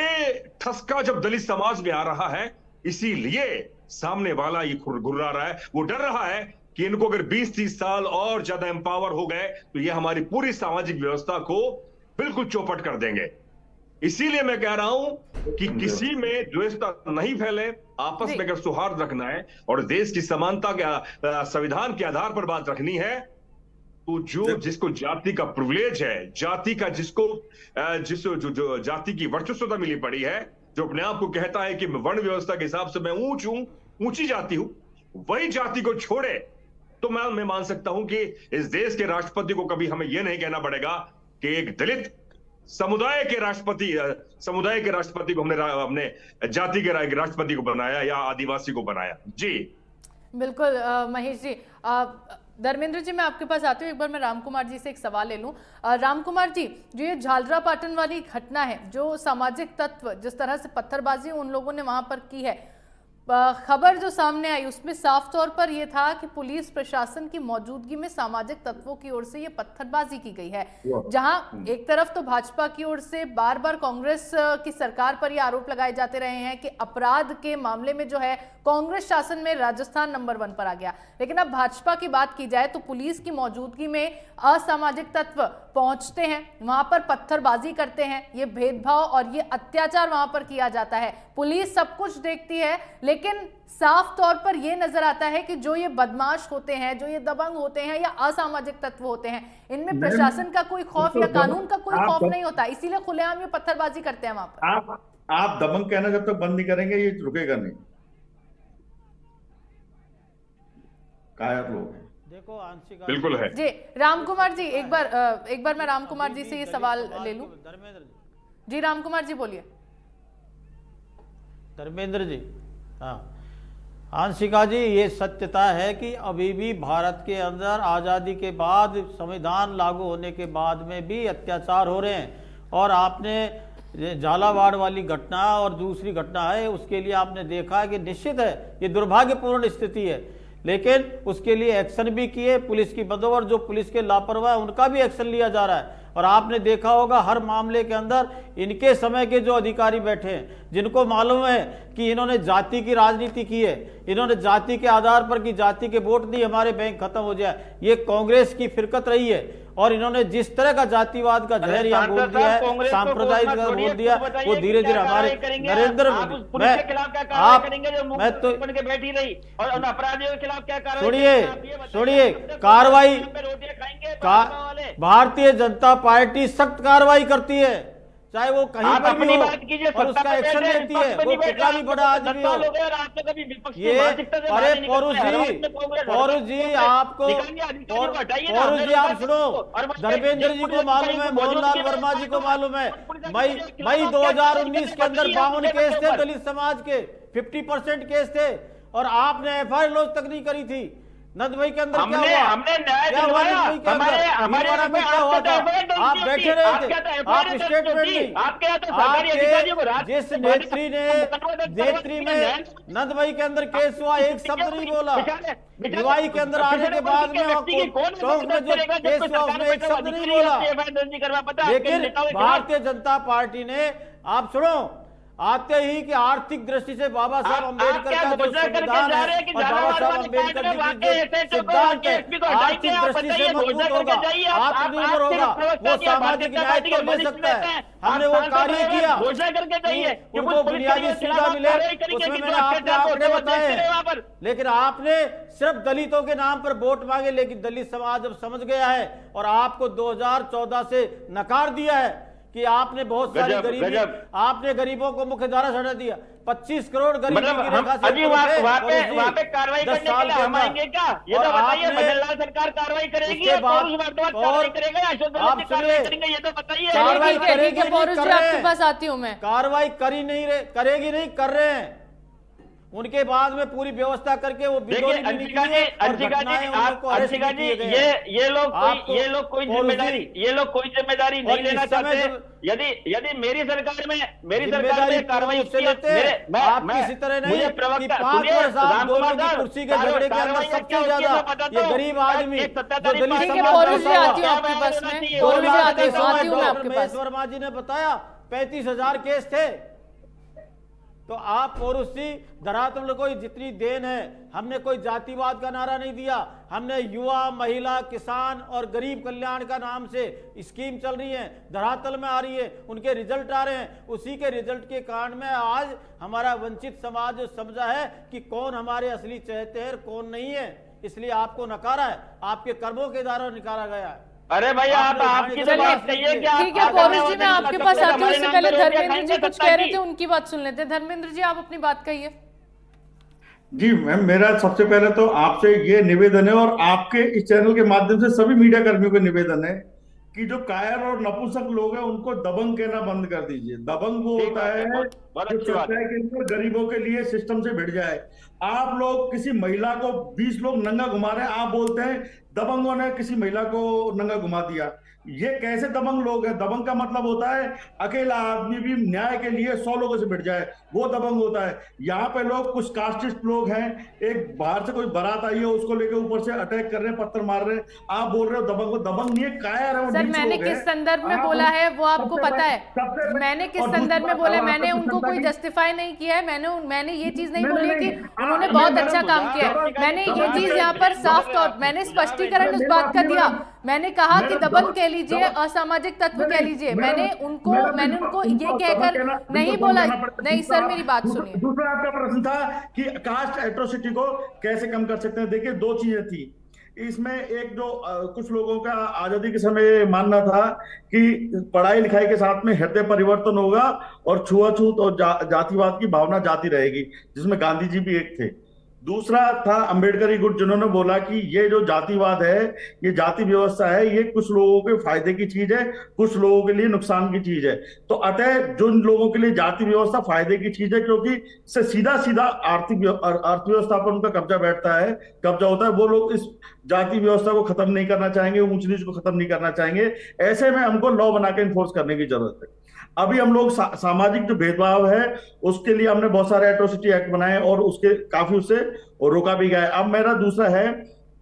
ठसका जब दलित समाज में आ रहा है, इसीलिए सामने वाला ये घुर्रा रहा है, वो डर रहा है कि इनको अगर 20-30 साल और ज्यादा एम्पावर हो गए तो ये हमारी पूरी सामाजिक व्यवस्था को बिल्कुल चौपट कर देंगे। इसीलिए मैं कह रहा हूं कि किसी में द्वेषता नहीं फैले, आपस में अगर सौहार्द रखना है और देश की समानता के संविधान के आधार पर बात रखनी है, तो जिसको जाति का प्रिविलेज है, जाति का जिसको जो जाति की वर्चस्वता मिली पड़ी है, जो अपने आप को कहता है कि वर्ण व्यवस्था के हिसाब से मैं ऊंच हूं, ऊंची जाति हूं, वही जाति को छोड़े तो मैं मान सकता हूं कि इस देश के राष्ट्रपति को कभी हमें यह नहीं कहना पड़ेगा कि एक दलित समुदाय के राष्ट्रपति को हमने जाति के राष्ट्रपति को बनाया या आदिवासी को बनाया। जी बिल्कुल महेश जी। धर्मेंद्र जी, मैं आपके पास आती हूँ। एक बार मैं राम कुमार जी से एक सवाल ले लूँ। राम कुमार जी, जो ये झालरा पाटन वाली घटना है, जो सामाजिक तत्व जिस तरह से पत्थरबाजी उन लोगों ने वहां पर की है, खबर जो सामने आई उसमें साफ तौर पर यह था कि पुलिस प्रशासन की मौजूदगी में सामाजिक तत्वों की ओर से ये पत्थरबाजी की गई है, जहां एक तरफ तो भाजपा की ओर से बार बार कांग्रेस की सरकार पर ये आरोप लगाए जाते रहे हैं कि अपराध के मामले में जो है कांग्रेस शासन में राजस्थान नंबर 1 पर आ गया, लेकिन अब भाजपा की बात की जाए तो पुलिस की मौजूदगी में असामाजिक तत्व पहुंचते हैं, वहां पर पत्थरबाजी करते हैं, ये भेदभाव और ये अत्याचार वहां पर किया जाता है। पुलिस सब कुछ देखती है, लेकिन साफ तौर पर यह नजर आता है कि जो ये बदमाश होते हैं, जो ये दबंग होते हैं या असामाजिक तत्व होते हैं, इनमें प्रशासन का कोई खौफ या कानून का कोई खौफ नहीं होता, इसीलिए खुलेआम ये पत्थरबाजी करते हैं वहां पर। आप दबंग कहना जब तक बंद नहीं करेंगे ये रुकेगा नहीं। कायर लोग हैं, देखो आंशिक बिल्कुल है जी। राम कुमार जी, एक बार मैं राम कुमार जी से ये सवाल ले लूं। धर्मेंद्र जी, राम कुमार जी बोलिए। धर्मेंद्र जी, हाँ आंशिका जी, ये सत्यता है कि अभी भी भारत के अंदर आज़ादी के बाद, संविधान लागू होने के बाद में भी अत्याचार हो रहे हैं। और आपने झालावाड़ वाली घटना और दूसरी घटना है, उसके लिए आपने देखा है कि निश्चित है ये दुर्भाग्यपूर्ण स्थिति है, लेकिन उसके लिए एक्शन भी किए पुलिस की बदौर, जो पुलिस के लापरवाह उनका भी एक्शन लिया जा रहा है। और आपने देखा होगा हर मामले के अंदर इनके समय के जो अधिकारी बैठे हैं, जिनको मालूम है कि इन्होंने जाति की राजनीति की है, इन्होंने जाति के आधार पर कि जाति के वोट नहीं हमारे बैंक खत्म हो जाए, ये कांग्रेस की फिरकत रही है। और इन्होंने जिस तरह का जातिवाद का जहर यहाँ बोल दिया है, सांप्रदायिक बोल दिया, वो धीरे धीरे हमारे नरेंद्र मोदी, मैं तो सुनिए कार्रवाई, भारतीय जनता पार्टी सख्त कार्रवाई करती है, चाहे वो कहीं आप पर भी अपनी हो, बात कीजिए, और उसका एक्शन लेती है, वो कितना भी बड़ा आदमी हो। ये अरे पौरुष जी आपको, पौरुष जी आप सुनो, धर्मेंद्र जी को मालूम है, मोहनलाल वर्मा जी को मालूम है, मई 2019 के अंदर 52 केस थे दलित समाज के, 50% केस थे, और आपने एफआईआर लॉन्च तक नहीं करी थी। नंद भाई के अंदर क्या हुआ? हमने न्याय क्या हुआ दिलवाया, नंद भाई के अंदर? भीलवाड़ा में क्या हुआ था? आप बैठे रहे थे, आप स्टेटमेंट नहीं, आपके जिस नेत्री में नंद भाई के अंदर केस हुआ, एक शब्द नहीं बोला। निवाई के अंदर आने के बाद में चौक में जो केस हुआ उसमें एक शब्द नहीं बोला। लेकिन भारतीय जनता पार्टी ने, आप सुनो, आते ही कि आर्थिक दृष्टि से बाबा साहब अम्बेडकर का जो संविधान है और बाबा साहब अम्बेडकर जी की जो सिद्धांत है, आर्थिक दृष्टि से मजबूत होगा, आत्मनिर्भर होगा, वो सामाजिक न्याय तो ले सकता है। हमने वो कार्य किया, उनको बुनियादी सुविधा मिले, उसमें मैंने आपने आंकड़े बताए। लेकिन आपने सिर्फ दलितों के नाम पर वोट मांगे, लेकिन दलित समाज अब समझ गया है और आपको 2014 से नकार दिया है कि आपने बहुत सारी गरीबी, आपने गरीबों को मुख्यधारा से हटा दिया। 25 करोड़ गरीबी की रेखा से अभी वहाँ पे कार्रवाई करने के लिए हम आएंगे क्या? ये तो बताइए, बदललाल सरकार कार्रवाई करेगी या पौरुष कार्रवाई करेगा या अशोक गहलोत कार्रवाई करेंगे? ये तो बताइए। कार्रवाई करेगी, पौरुष जी आपके पास आती हूँ मैं। कार्रवाई करी नहीं रहे, करेगी नहीं, कर रहे हैं। उनके बाद में पूरी व्यवस्था करके वो देखिए अंशिका जी, ये लोग कोई जिम्मेदारी नहीं लेना चाहते। यदि मेरी सरकार में कार्रवाई आप किसी तरह नहीं कि 5 वर्ष आप दोनों की कुर्सी के झगड़े के अंदर सबसे ज्यादा ये गरीब आदमी जो दलित महेश वर्मा जी ने बताया 35,000 केस थे। तो आप पौरुष जी, धरातल को जितनी देन है, हमने कोई जातिवाद का नारा नहीं दिया, हमने युवा, महिला, किसान और गरीब कल्याण का नाम से स्कीम चल रही है, धरातल में आ रही है, उनके रिजल्ट आ रहे हैं। उसी के रिजल्ट के कारण में आज हमारा वंचित समाज समझा है कि कौन हमारे असली चहेते हैं, कौन नहीं है, इसलिए आपको नकारा है, आपके कर्मों के द्वारा नकारा गया है। अरे भाई आपकी तो बात कहिए कि ठीक है पौरुष जी, मैं आपके पास आती हूँ। उससे पहले धर्मेंद्र जी कुछ कह रहे थे, उनकी बात सुन लेते हैं। धर्मेंद्र जी, आप अपनी बात कहिए। जी मैम, मेरा सबसे पहले तो आपसे ये निवेदन है और आपके इस चैनल के माध्यम से सभी मीडिया कर्मियों को निवेदन है कि जो कायर और नपुंसक लोग हैं उनको दबंग कहना बंद कर दीजिए। दबंग वो होता है जो चाहता है कि गरीबों के लिए सिस्टम से भिड़ जाए। आप लोग किसी महिला को 20 लोग नंगा घुमा रहे हैं, आप बोलते हैं दबंगों ने किसी महिला को नंगा घुमा दिया। ये कैसे दबंग लोग हैं? दबंग का मतलब होता है अकेला आदमी भी न्याय के लिए 100 लोगों से भिड़ जाए, वो दबंग होता है। यहाँ पे लोग कुछ कास्टिस्ट लोग हैं, एक बाहर से कोई बारात आई है उसको लेके ऊपर से अटैक कर रहे हैं, पत्थर मार रहे हैं, आप बोल रहे हो दबंग। दबंग नहीं है, कायर है। सर मैंने किस संदर्भ में बोला है वो आपको पता है? मैंने किस संदर्भ में बोला? मैंने उनको कोई जस्टिफाई नहीं किया है। मैंने ये चीज नहीं बोली कि उन्होंने बहुत अच्छा काम किया है। मैंने ये चीज यहाँ पर साफ तौर, मैंने स्पष्टीकरण उस बात का दिया। मैंने कहा कि दबंग कह लीजिए, असामाजिक तत्व कह लीजिए, मैंने उनको ये कहकर नहीं बोला। नहीं सर, मेरी बात सुनिए। दूसरा आपका प्रश्न था कि कास्ट एट्रोसिटी को कैसे कम कर सकते हैं। देखिए, 2 चीजें थी इसमें। एक जो कुछ लोगों का आजादी के समय मानना था कि पढ़ाई लिखाई के साथ में हृदय परिवर्तन होगा और छुआछूत और जातिवाद की भावना जाती रहेगी, जिसमें गांधी जी भी एक थे। दूसरा था अम्बेडकरी गुट, जिन्होंने बोला कि ये जो जातिवाद है, ये जाति व्यवस्था है, ये कुछ लोगों के फायदे की चीज है, कुछ लोगों के लिए नुकसान की चीज है। तो अतः जिन लोगों के लिए जाति व्यवस्था फायदे की चीज है, क्योंकि इससे सीधा सीधा अर्थव्यवस्था पर उनका कब्जा बैठता है, कब्जा होता है, वो लोग इस जाति व्यवस्था को खत्म नहीं करना चाहेंगे, ऊंच नीच को खत्म नहीं करना चाहेंगे। ऐसे में हमको लॉ बना के इन्फोर्स करने की जरूरत है। अभी हम लोग सामाजिक जो भेदभाव है उसके लिए हमने बहुत सारे एट्रोसिटी एक्ट बनाए और उसके काफी उससे रोका भी गया है। अब मेरा दूसरा है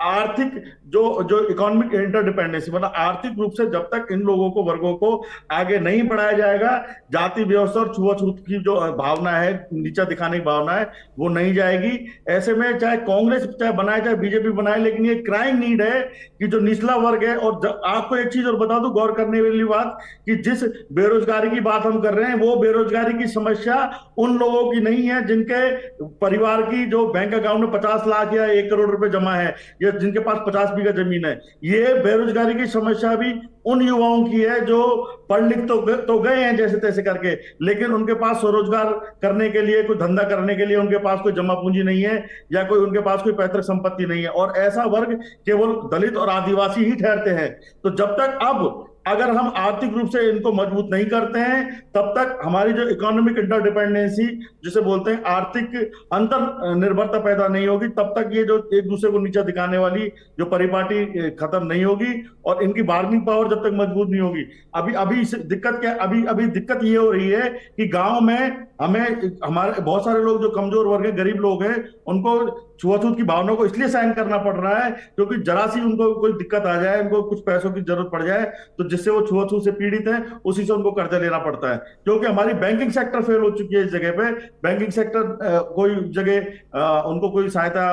आर्थिक जो इकोनॉमिक इंटरडिपेंडेंसी, मतलब आर्थिक रूप से जब तक इन लोगों को, वर्गों को आगे नहीं बढ़ाया जाएगा, जाति व्यवस्था और छुआछूत की जो भावना है, नीचा दिखाने की भावना है, वो नहीं जाएगी। ऐसे में चाहे कांग्रेस चाहे बनाए चाहे बीजेपी बनाए, लेकिन ये क्राइंग नीड है कि जो निचला वर्ग है। और आपको एक चीज और बता दूं, गौर करने वाली बात, कि जिस बेरोजगारी की बात हम कर रहे हैं, वो बेरोजगारी की समस्या उन लोगों की नहीं है जिनके परिवार की जो बैंक अकाउंट में 50 लाख या 1 करोड़ रुपए जमा है, या जिनके पास 50 बीघा जमीन है। ये बेरोजगारी की समस्या भी उन युवाओं की है जो पढ़ लिख तो गए हैं जैसे तैसे करके, लेकिन उनके पास स्वरोजगार करने के लिए, कोई धंधा करने के लिए उनके पास कोई जमा पूंजी नहीं है, या कोई उनके पास कोई पैतृक संपत्ति नहीं है। और ऐसा वर्ग केवल दलित और आदिवासी ही ठहरते हैं। तो जब तक अगर हम आर्थिक रूप से इनको मजबूत नहीं करते हैं, तब तक हमारी जो इकोनॉमिक इंटरडिपेंडेंसी जिसे बोलते हैं, आर्थिक अंतर निर्भरता पैदा नहीं होगी, तब तक ये जो एक दूसरे को नीचा दिखाने वाली जो परिपाटी खत्म नहीं होगी, और इनकी बार्गेनिंग पावर जब तक मजबूत नहीं होगी। अभी दिक्कत क्या, अभी दिक्कत ये हो रही है कि गांव में हमारे बहुत सारे लोग जो कमजोर वर्ग है, गरीब लोग हैं, उनको छुआछूत की भावना को इसलिए सहन करना पड़ रहा है क्योंकि जरा सी उनको कोई दिक्कत आ जाए, उनको कुछ पैसों की जरूरत पड़ जाए, तो जिससे वो छुआछूत से पीड़ित हैं, उसी से उनको कर्जा लेना पड़ता है। क्योंकि हमारी बैंकिंग सेक्टर फेल हो चुकी है इस जगह पे। बैंकिंग सेक्टर कोई जगह उनको कोई सहायता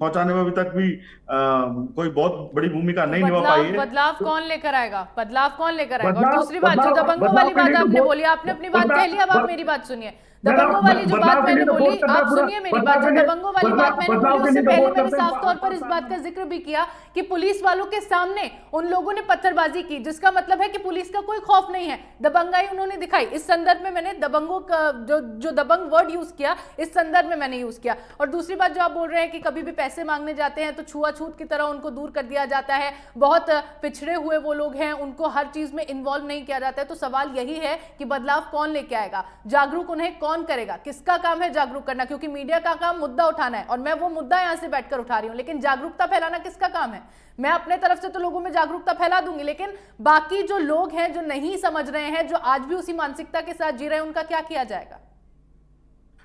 पहुंचाने में अभी तक भी कोई बहुत बड़ी भूमिका नहीं निभा पाई है। बदलाव कौन लेकर आएगा? बदलाव कौन लेकर आएगा? और दूसरी बात, जो दबंगों वाली बात आपने बोली, आपने अपनी बात कह ली, अब आप मेरी बात सुनिए। दबंगों वाली जो बात मैंने बोली, आप सुनिए मेरी बात। जो दबंगों वाली बात मैंने बोली, उससे पहले मैंने साफ तौर पर इस बात का जिक्र भी किया कि पुलिस वालों के सामने उन लोगों ने पत्थरबाजी की, जिसका मतलब है कि पुलिस का कोई खौफ नहीं है। दबंगाई उन्होंने दिखाई। इस संदर्भ में मैंने दबंगों का जो दबंग वर्ड यूज किया, इस संदर्भ में मैंने यूज किया। और दूसरी बात जो आप बोल रहे हैं कि कभी भी पैसे मांगने जाते हैं तो छुआछूत की तरह उनको दूर कर दिया जाता है, बहुत पिछड़े हुए वो लोग हैं, उनको हर चीज में इन्वॉल्व नहीं किया जाता है। तो सवाल यही है कि बदलाव कौन लेके आएगा, जागरूक उन्हें कौन करेगा, किसका काम है जागरूक करना? क्योंकि मीडिया का काम मुद्दा उठाना है, और मैं वो मुद्दा यहां से बैठकर उठा रही हूं, लेकिन जागरूकता फैलाना किसका काम है? मैं अपने तरफ से तो लोगों में जागरूकता फैला दूंगी, लेकिन बाकी जो लोग हैं, जो नहीं समझ रहे हैं, जो आज भी उसी मानसिकता के साथ जी रहे हैं, उनका क्या किया जाएगा?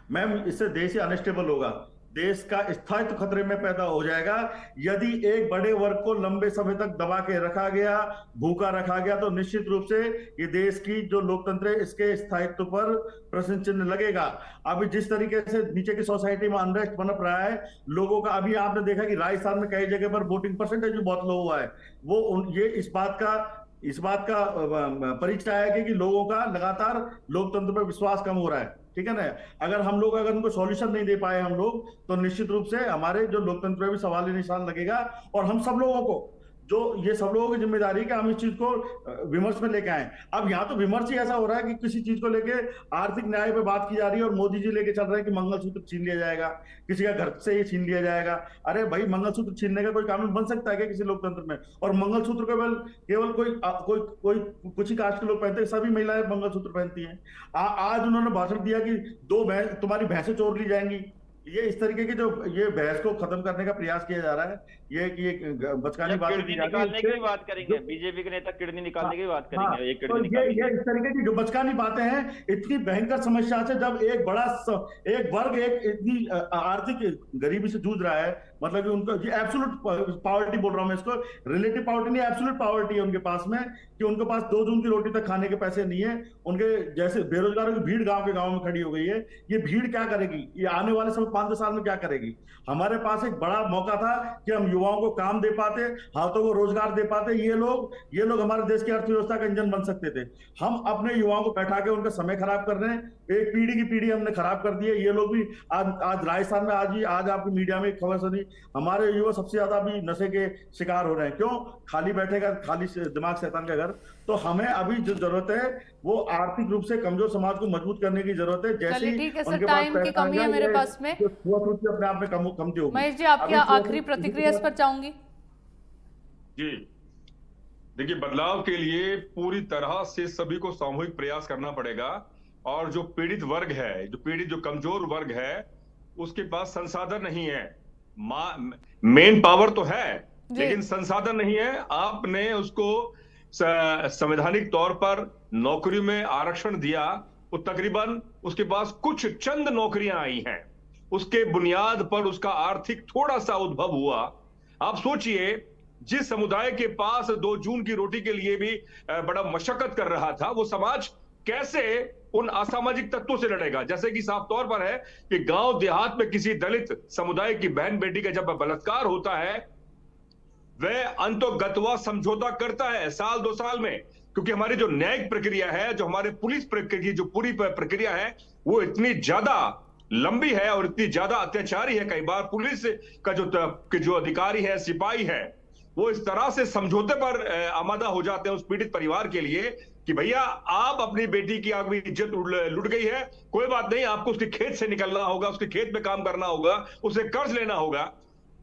मैम, इससे देश ही अनस्टेबल होगा, देश का स्थायित्व खतरे में पैदा हो जाएगा। यदि एक बड़े वर्ग को लंबे समय तक दबा के रखा गया, भूखा रखा गया, तो निश्चित रूप से ये देश की जो लोकतंत्र है, इसके स्थायित्व पर प्रश्न चिन्ह लगेगा। अभी जिस तरीके से नीचे की सोसाइटी में अनरेस्ट पनप रहा है लोगों का, अभी आपने देखा कि राजस्थान में कई जगह पर वोटिंग परसेंटेज भी बहुत लो हुआ है। ये इस बात का परिचय है कि लोगों का लगातार लोकतंत्र पर विश्वास कम हो रहा है। ठीक है ना? अगर उनको सॉल्यूशन नहीं दे पाए हम लोग, तो निश्चित रूप से हमारे जो लोकतंत्र पे भी सवाल निशान लगेगा। और हम सब लोगों को, ये सब लोगों की जिम्मेदारी है कि हम इस चीज को विमर्श में लेके आए। अब यहाँ तो विमर्श ही ऐसा हो रहा है कि किसी चीज को लेके आर्थिक न्याय पे बात की जा रही है, और मोदी जी लेके चल रहे हैं कि मंगलसूत्र छीन लिया जाएगा, किसी का घर से ही छीन लिया जाएगा। अरे भाई, मंगलसूत्र छीनने का कोई कानून बन सकता है क्या किसी लोकतंत्र में? और मंगलसूत्र केवल कोई कुछ ही कास्ट के लोग पहनते हैं, सभी महिलाएं मंगलसूत्र पहनती हैं। आज उन्होंने भाषण दिया कि तुम्हारी भैंसें चोर ली जाएंगी। ये इस तरीके की जो ये बहस को खत्म करने का प्रयास किया जा रहा है, ये बचकानी बात निकालने की बात करेंगे, बीजेपी के नेता किडनी निकालने की बात करेंगे। ये इस तरीके की जो बचकानी बातें हैं, इतनी भयंकर समस्या से जब एक वर्ग इतनी आर्थिक गरीबी से जूझ रहा है, मतलब कि उनको ये एब्सोल्यूट पावर्टी बोल रहा हूं मैं इसको, रिलेटिव पावर्टी नहीं, एब्सोल्यूट पावर्टी है उनके पास में, कि उनके पास 2 जून की रोटी तक खाने के पैसे नहीं है। उनके जैसे बेरोजगारों की भीड़ गांव में खड़ी हो गई है। ये भीड़ क्या करेगी? ये आने वाले समय 5 साल में क्या करेगी? हमारे पास एक बड़ा मौका था कि हम युवाओं को काम दे पाते, हाथों को रोजगार दे पाते। ये लोग हमारे देश की अर्थव्यवस्था का इंजन बन सकते थे। हम अपने युवाओं को बैठा के उनका समय खराब कर रहे हैं। एक पीढ़ी की पीढ़ी हमने खराब कर दी है। ये लोग भी आज राजस्थान में आज आपकी मीडिया में खबर सुनी, हमारे युवा सबसे ज्यादा भी नशे के शिकार हो रहे हैं। क्यों? खाली बैठेगा, खाली दिमाग शैतान का घर। तो हमें अभी जो जरूरत है वो आर्थिक रूप से कमजोर समाज को मजबूत करने की जरूरत है। जैसे ठीक है सर, टाइम की कमी है मेरे पास में, अपने आप में कमती होगी। महेश जी, आपकी आखिरी प्रतिक्रिया इस पर चाहूंगी। जी देखिए, बदलाव के लिए पूरी तरह से सभी को सामूहिक प्रयास करना पड़ेगा। और जो पीड़ित वर्ग है, जो कमजोर वर्ग है, उसके पास संसाधन नहीं है। मेन पावर तो है लेकिन संसाधन नहीं है। आपने उसको संवैधानिक तौर पर नौकरी में आरक्षण दिया, वो तकरीबन उसके पास कुछ चंद नौकरियां आई हैं, उसके बुनियाद पर उसका आर्थिक थोड़ा सा उद्भव हुआ। आप सोचिए, जिस समुदाय के पास 2 जून की रोटी के लिए भी बड़ा मशक्कत कर रहा था, वो समाज कैसे उन असामाजिक तत्वों से लड़ेगा? जैसे कि साफ तौर पर है कि गांव देहात में किसी दलित समुदाय की बहन बेटी का जब बलात्कार होता है, वह अंतोगत्वा समझौता करता है साल 2 साल में, क्योंकि हमारी जो न्यायिक प्रक्रिया है, जो हमारे पुलिस की जो पूरी प्रक्रिया है, वो इतनी ज्यादा लंबी है और इतनी ज्यादा अत्याचारी है, कई बार पुलिस का जो अधिकारी है, सिपाही है, वो इस तरह से समझौते पर आमादा हो जाते हैं उस पीड़ित परिवार के लिए कि भैया आप अपनी बेटी की आगे इज्जत लुट गई है, कोई बात नहीं, आपको उसके खेत से निकलना होगा, उसके खेत में काम करना होगा, उसे कर्ज लेना होगा।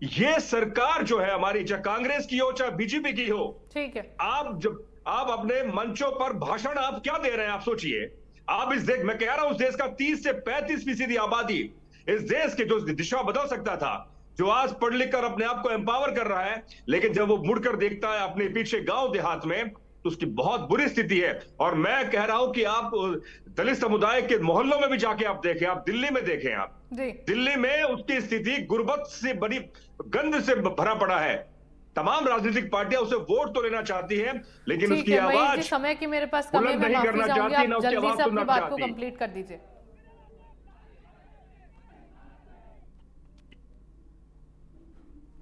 ये सरकार जो है हमारी, चाहे कांग्रेस की हो चाहे बीजेपी की हो, ठीक है, आप अपने मंचों पर भाषण आप क्या दे रहे हैं? आप सोचिए, आप मैं कह रहा हूं, उस देश का 30 से 35% आबादी, इस देश के जो दिशा बदल सकता था, जो आज पढ़ लिख कर अपने आप को एम्पावर कर रहा है, लेकिन जब वो मुड़कर देखता है अपने पीछे गांव देहात में, तो उसकी बहुत बुरी स्थिति है। और मैं कह रहा हूं कि आप दलित समुदाय के मोहल्लों में भी जाके आप देखें, आप दिल्ली में देखें, आप दिल्ली में उसकी स्थिति गुर्बत से बड़ी गंद से भरा पड़ा है। तमाम राजनीतिक पार्टियां उसे वोट तो लेना चाहती हैं, लेकिन उसकी आवाज समय की मेरे पास कमी है, मैं माफी चाहूंगी, आप जल्दी से अपनी बात को कंप्लीट कर दीजिए।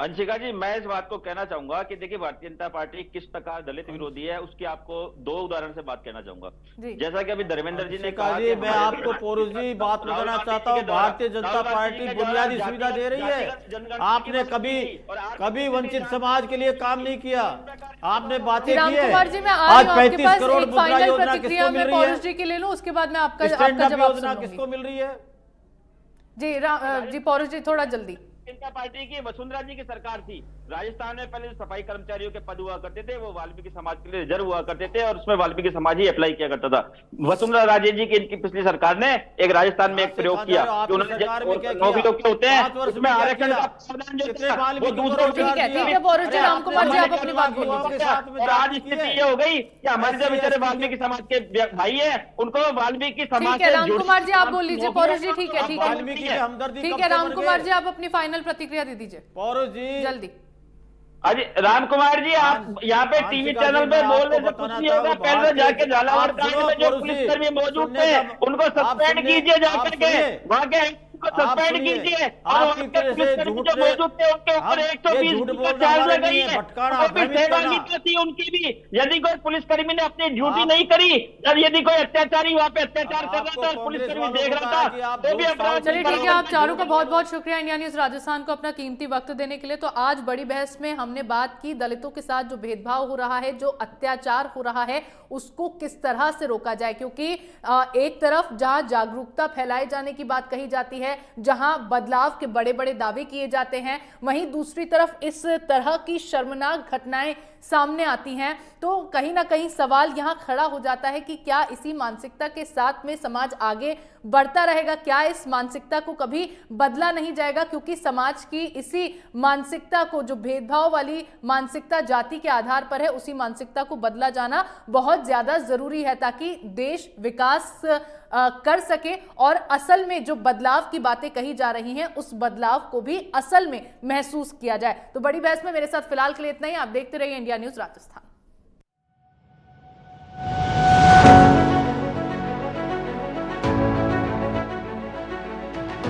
अंशिका जी, मैं इस बात को कहना चाहूंगा कि देखिए, भारतीय जनता पार्टी किस प्रकार दलित विरोधी है, उसकी आपको 2 उदाहरण से बात कहना चाहूंगा। जैसा कि अभी धर्मेंद्र जी ने कहा कि मैं आपको पौरुष जी बात बताना चाहता हूँ, भारतीय जनता पार्टी बुनियादी सुविधा दे रही है। आपने कभी वंचित समाज के लिए काम नहीं किया, आपने बातें की है। आज 35 करोड़ मुद्रा योजना किसको मिल रही है? जी के ले लो, उसके बाद मैं आपका जवाब योजना किसको मिल रही है? जी पौरुष जी, थोड़ा जल्दी। जनता पार्टी की वसुंधरा जी की सरकार थी। राजस्थान में पहले जो सफाई कर्मचारियों के पद हुआ करते थे, वो वाल्मीकि समाज के लिए रिजर्व हुआ करते थे और उसमें वाल्मीकि समाज ही अप्लाई किया करता था। वसुंधरा राजे जी की इनकी पिछली सरकार ने एक राजस्थान में एक प्रयोग किया कि उन्होंने नौकरियों के होते हैं उसमें आरक्षण का प्रावधान जो था वो दूसरों ठीक है पौरुष जी, रामकुमार जी, आप अपनी बात बोलिए। और आज स्थिति ये हो गई कि हमारे जो बेचारे वाल्मीकि समाज के भाई है, उनको वाल्मीकि समाज से रामकुमार जी आप बोल लीजिए। पौरुष जी ठीक है, ठीक है रामकुमार जी, आप अपनी फाइनल प्रतिक्रिया दे दीजिए। पौरुष जी जल्दी। अजी रामकुमार जी, आप यहाँ पे टीवी चैनल पे बोल रहे थे, कुछ नहीं होगा। पहले जाके झालावाड़ कांड में जो पुलिसकर्मी मौजूद थे उनको सस्पेंड कीजिए, जाकर के वहाँ के सस्पेंड कीजिए। और मौजूद थे उनके ऊपर 120 का चार्ज लगाई है, उनकी भी। यदि कोई पुलिसकर्मी ने अपनी ड्यूटी नहीं करी, जब यदि कोई अत्याचारी वहाँ पे अत्याचार कर रहा था और पुलिसकर्मी देख रहा था, तो भी अपराध। चलिए ठीक है, आप चारों का बहुत बहुत शुक्रिया इंडिया न्यूज राजस्थान को अपना कीमती वक्त देने के लिए। तो आज बड़ी बहस में हमने बात की दलितों के साथ जो भेदभाव हो रहा है, जो अत्याचार हो रहा है, उसको किस तरह से रोका जाए। क्योंकि एक तरफ जहां जागरूकता फैलाए जाने की बात कही जाती है, जहां बदलाव के बड़े बड़े दावे किए जाते हैं, वहीं दूसरी तरफ इस तरह की शर्मनाक घटनाएं सामने आती हैं, तो कहीं ना कहीं सवाल यहां खड़ा हो जाता है कि क्या इसी मानसिकता के साथ में समाज आगे बढ़ता रहेगा? क्या इस मानसिकता को कभी बदला नहीं जाएगा? क्योंकि समाज की इसी मानसिकता को, जो भेदभाव वाली मानसिकता जाति के आधार पर है, उसी मानसिकता को बदला जाना बहुत ज्यादा जरूरी है, ताकि देश विकास कर सके और असल में जो बदलाव की बातें कही जा रही हैं, उस बदलाव को भी असल में महसूस किया जाए। तो बड़ी बहस में मेरे साथ फिलहाल के लिए इतना ही। आप देखते रहिए इंडिया न्यूज राजस्थान।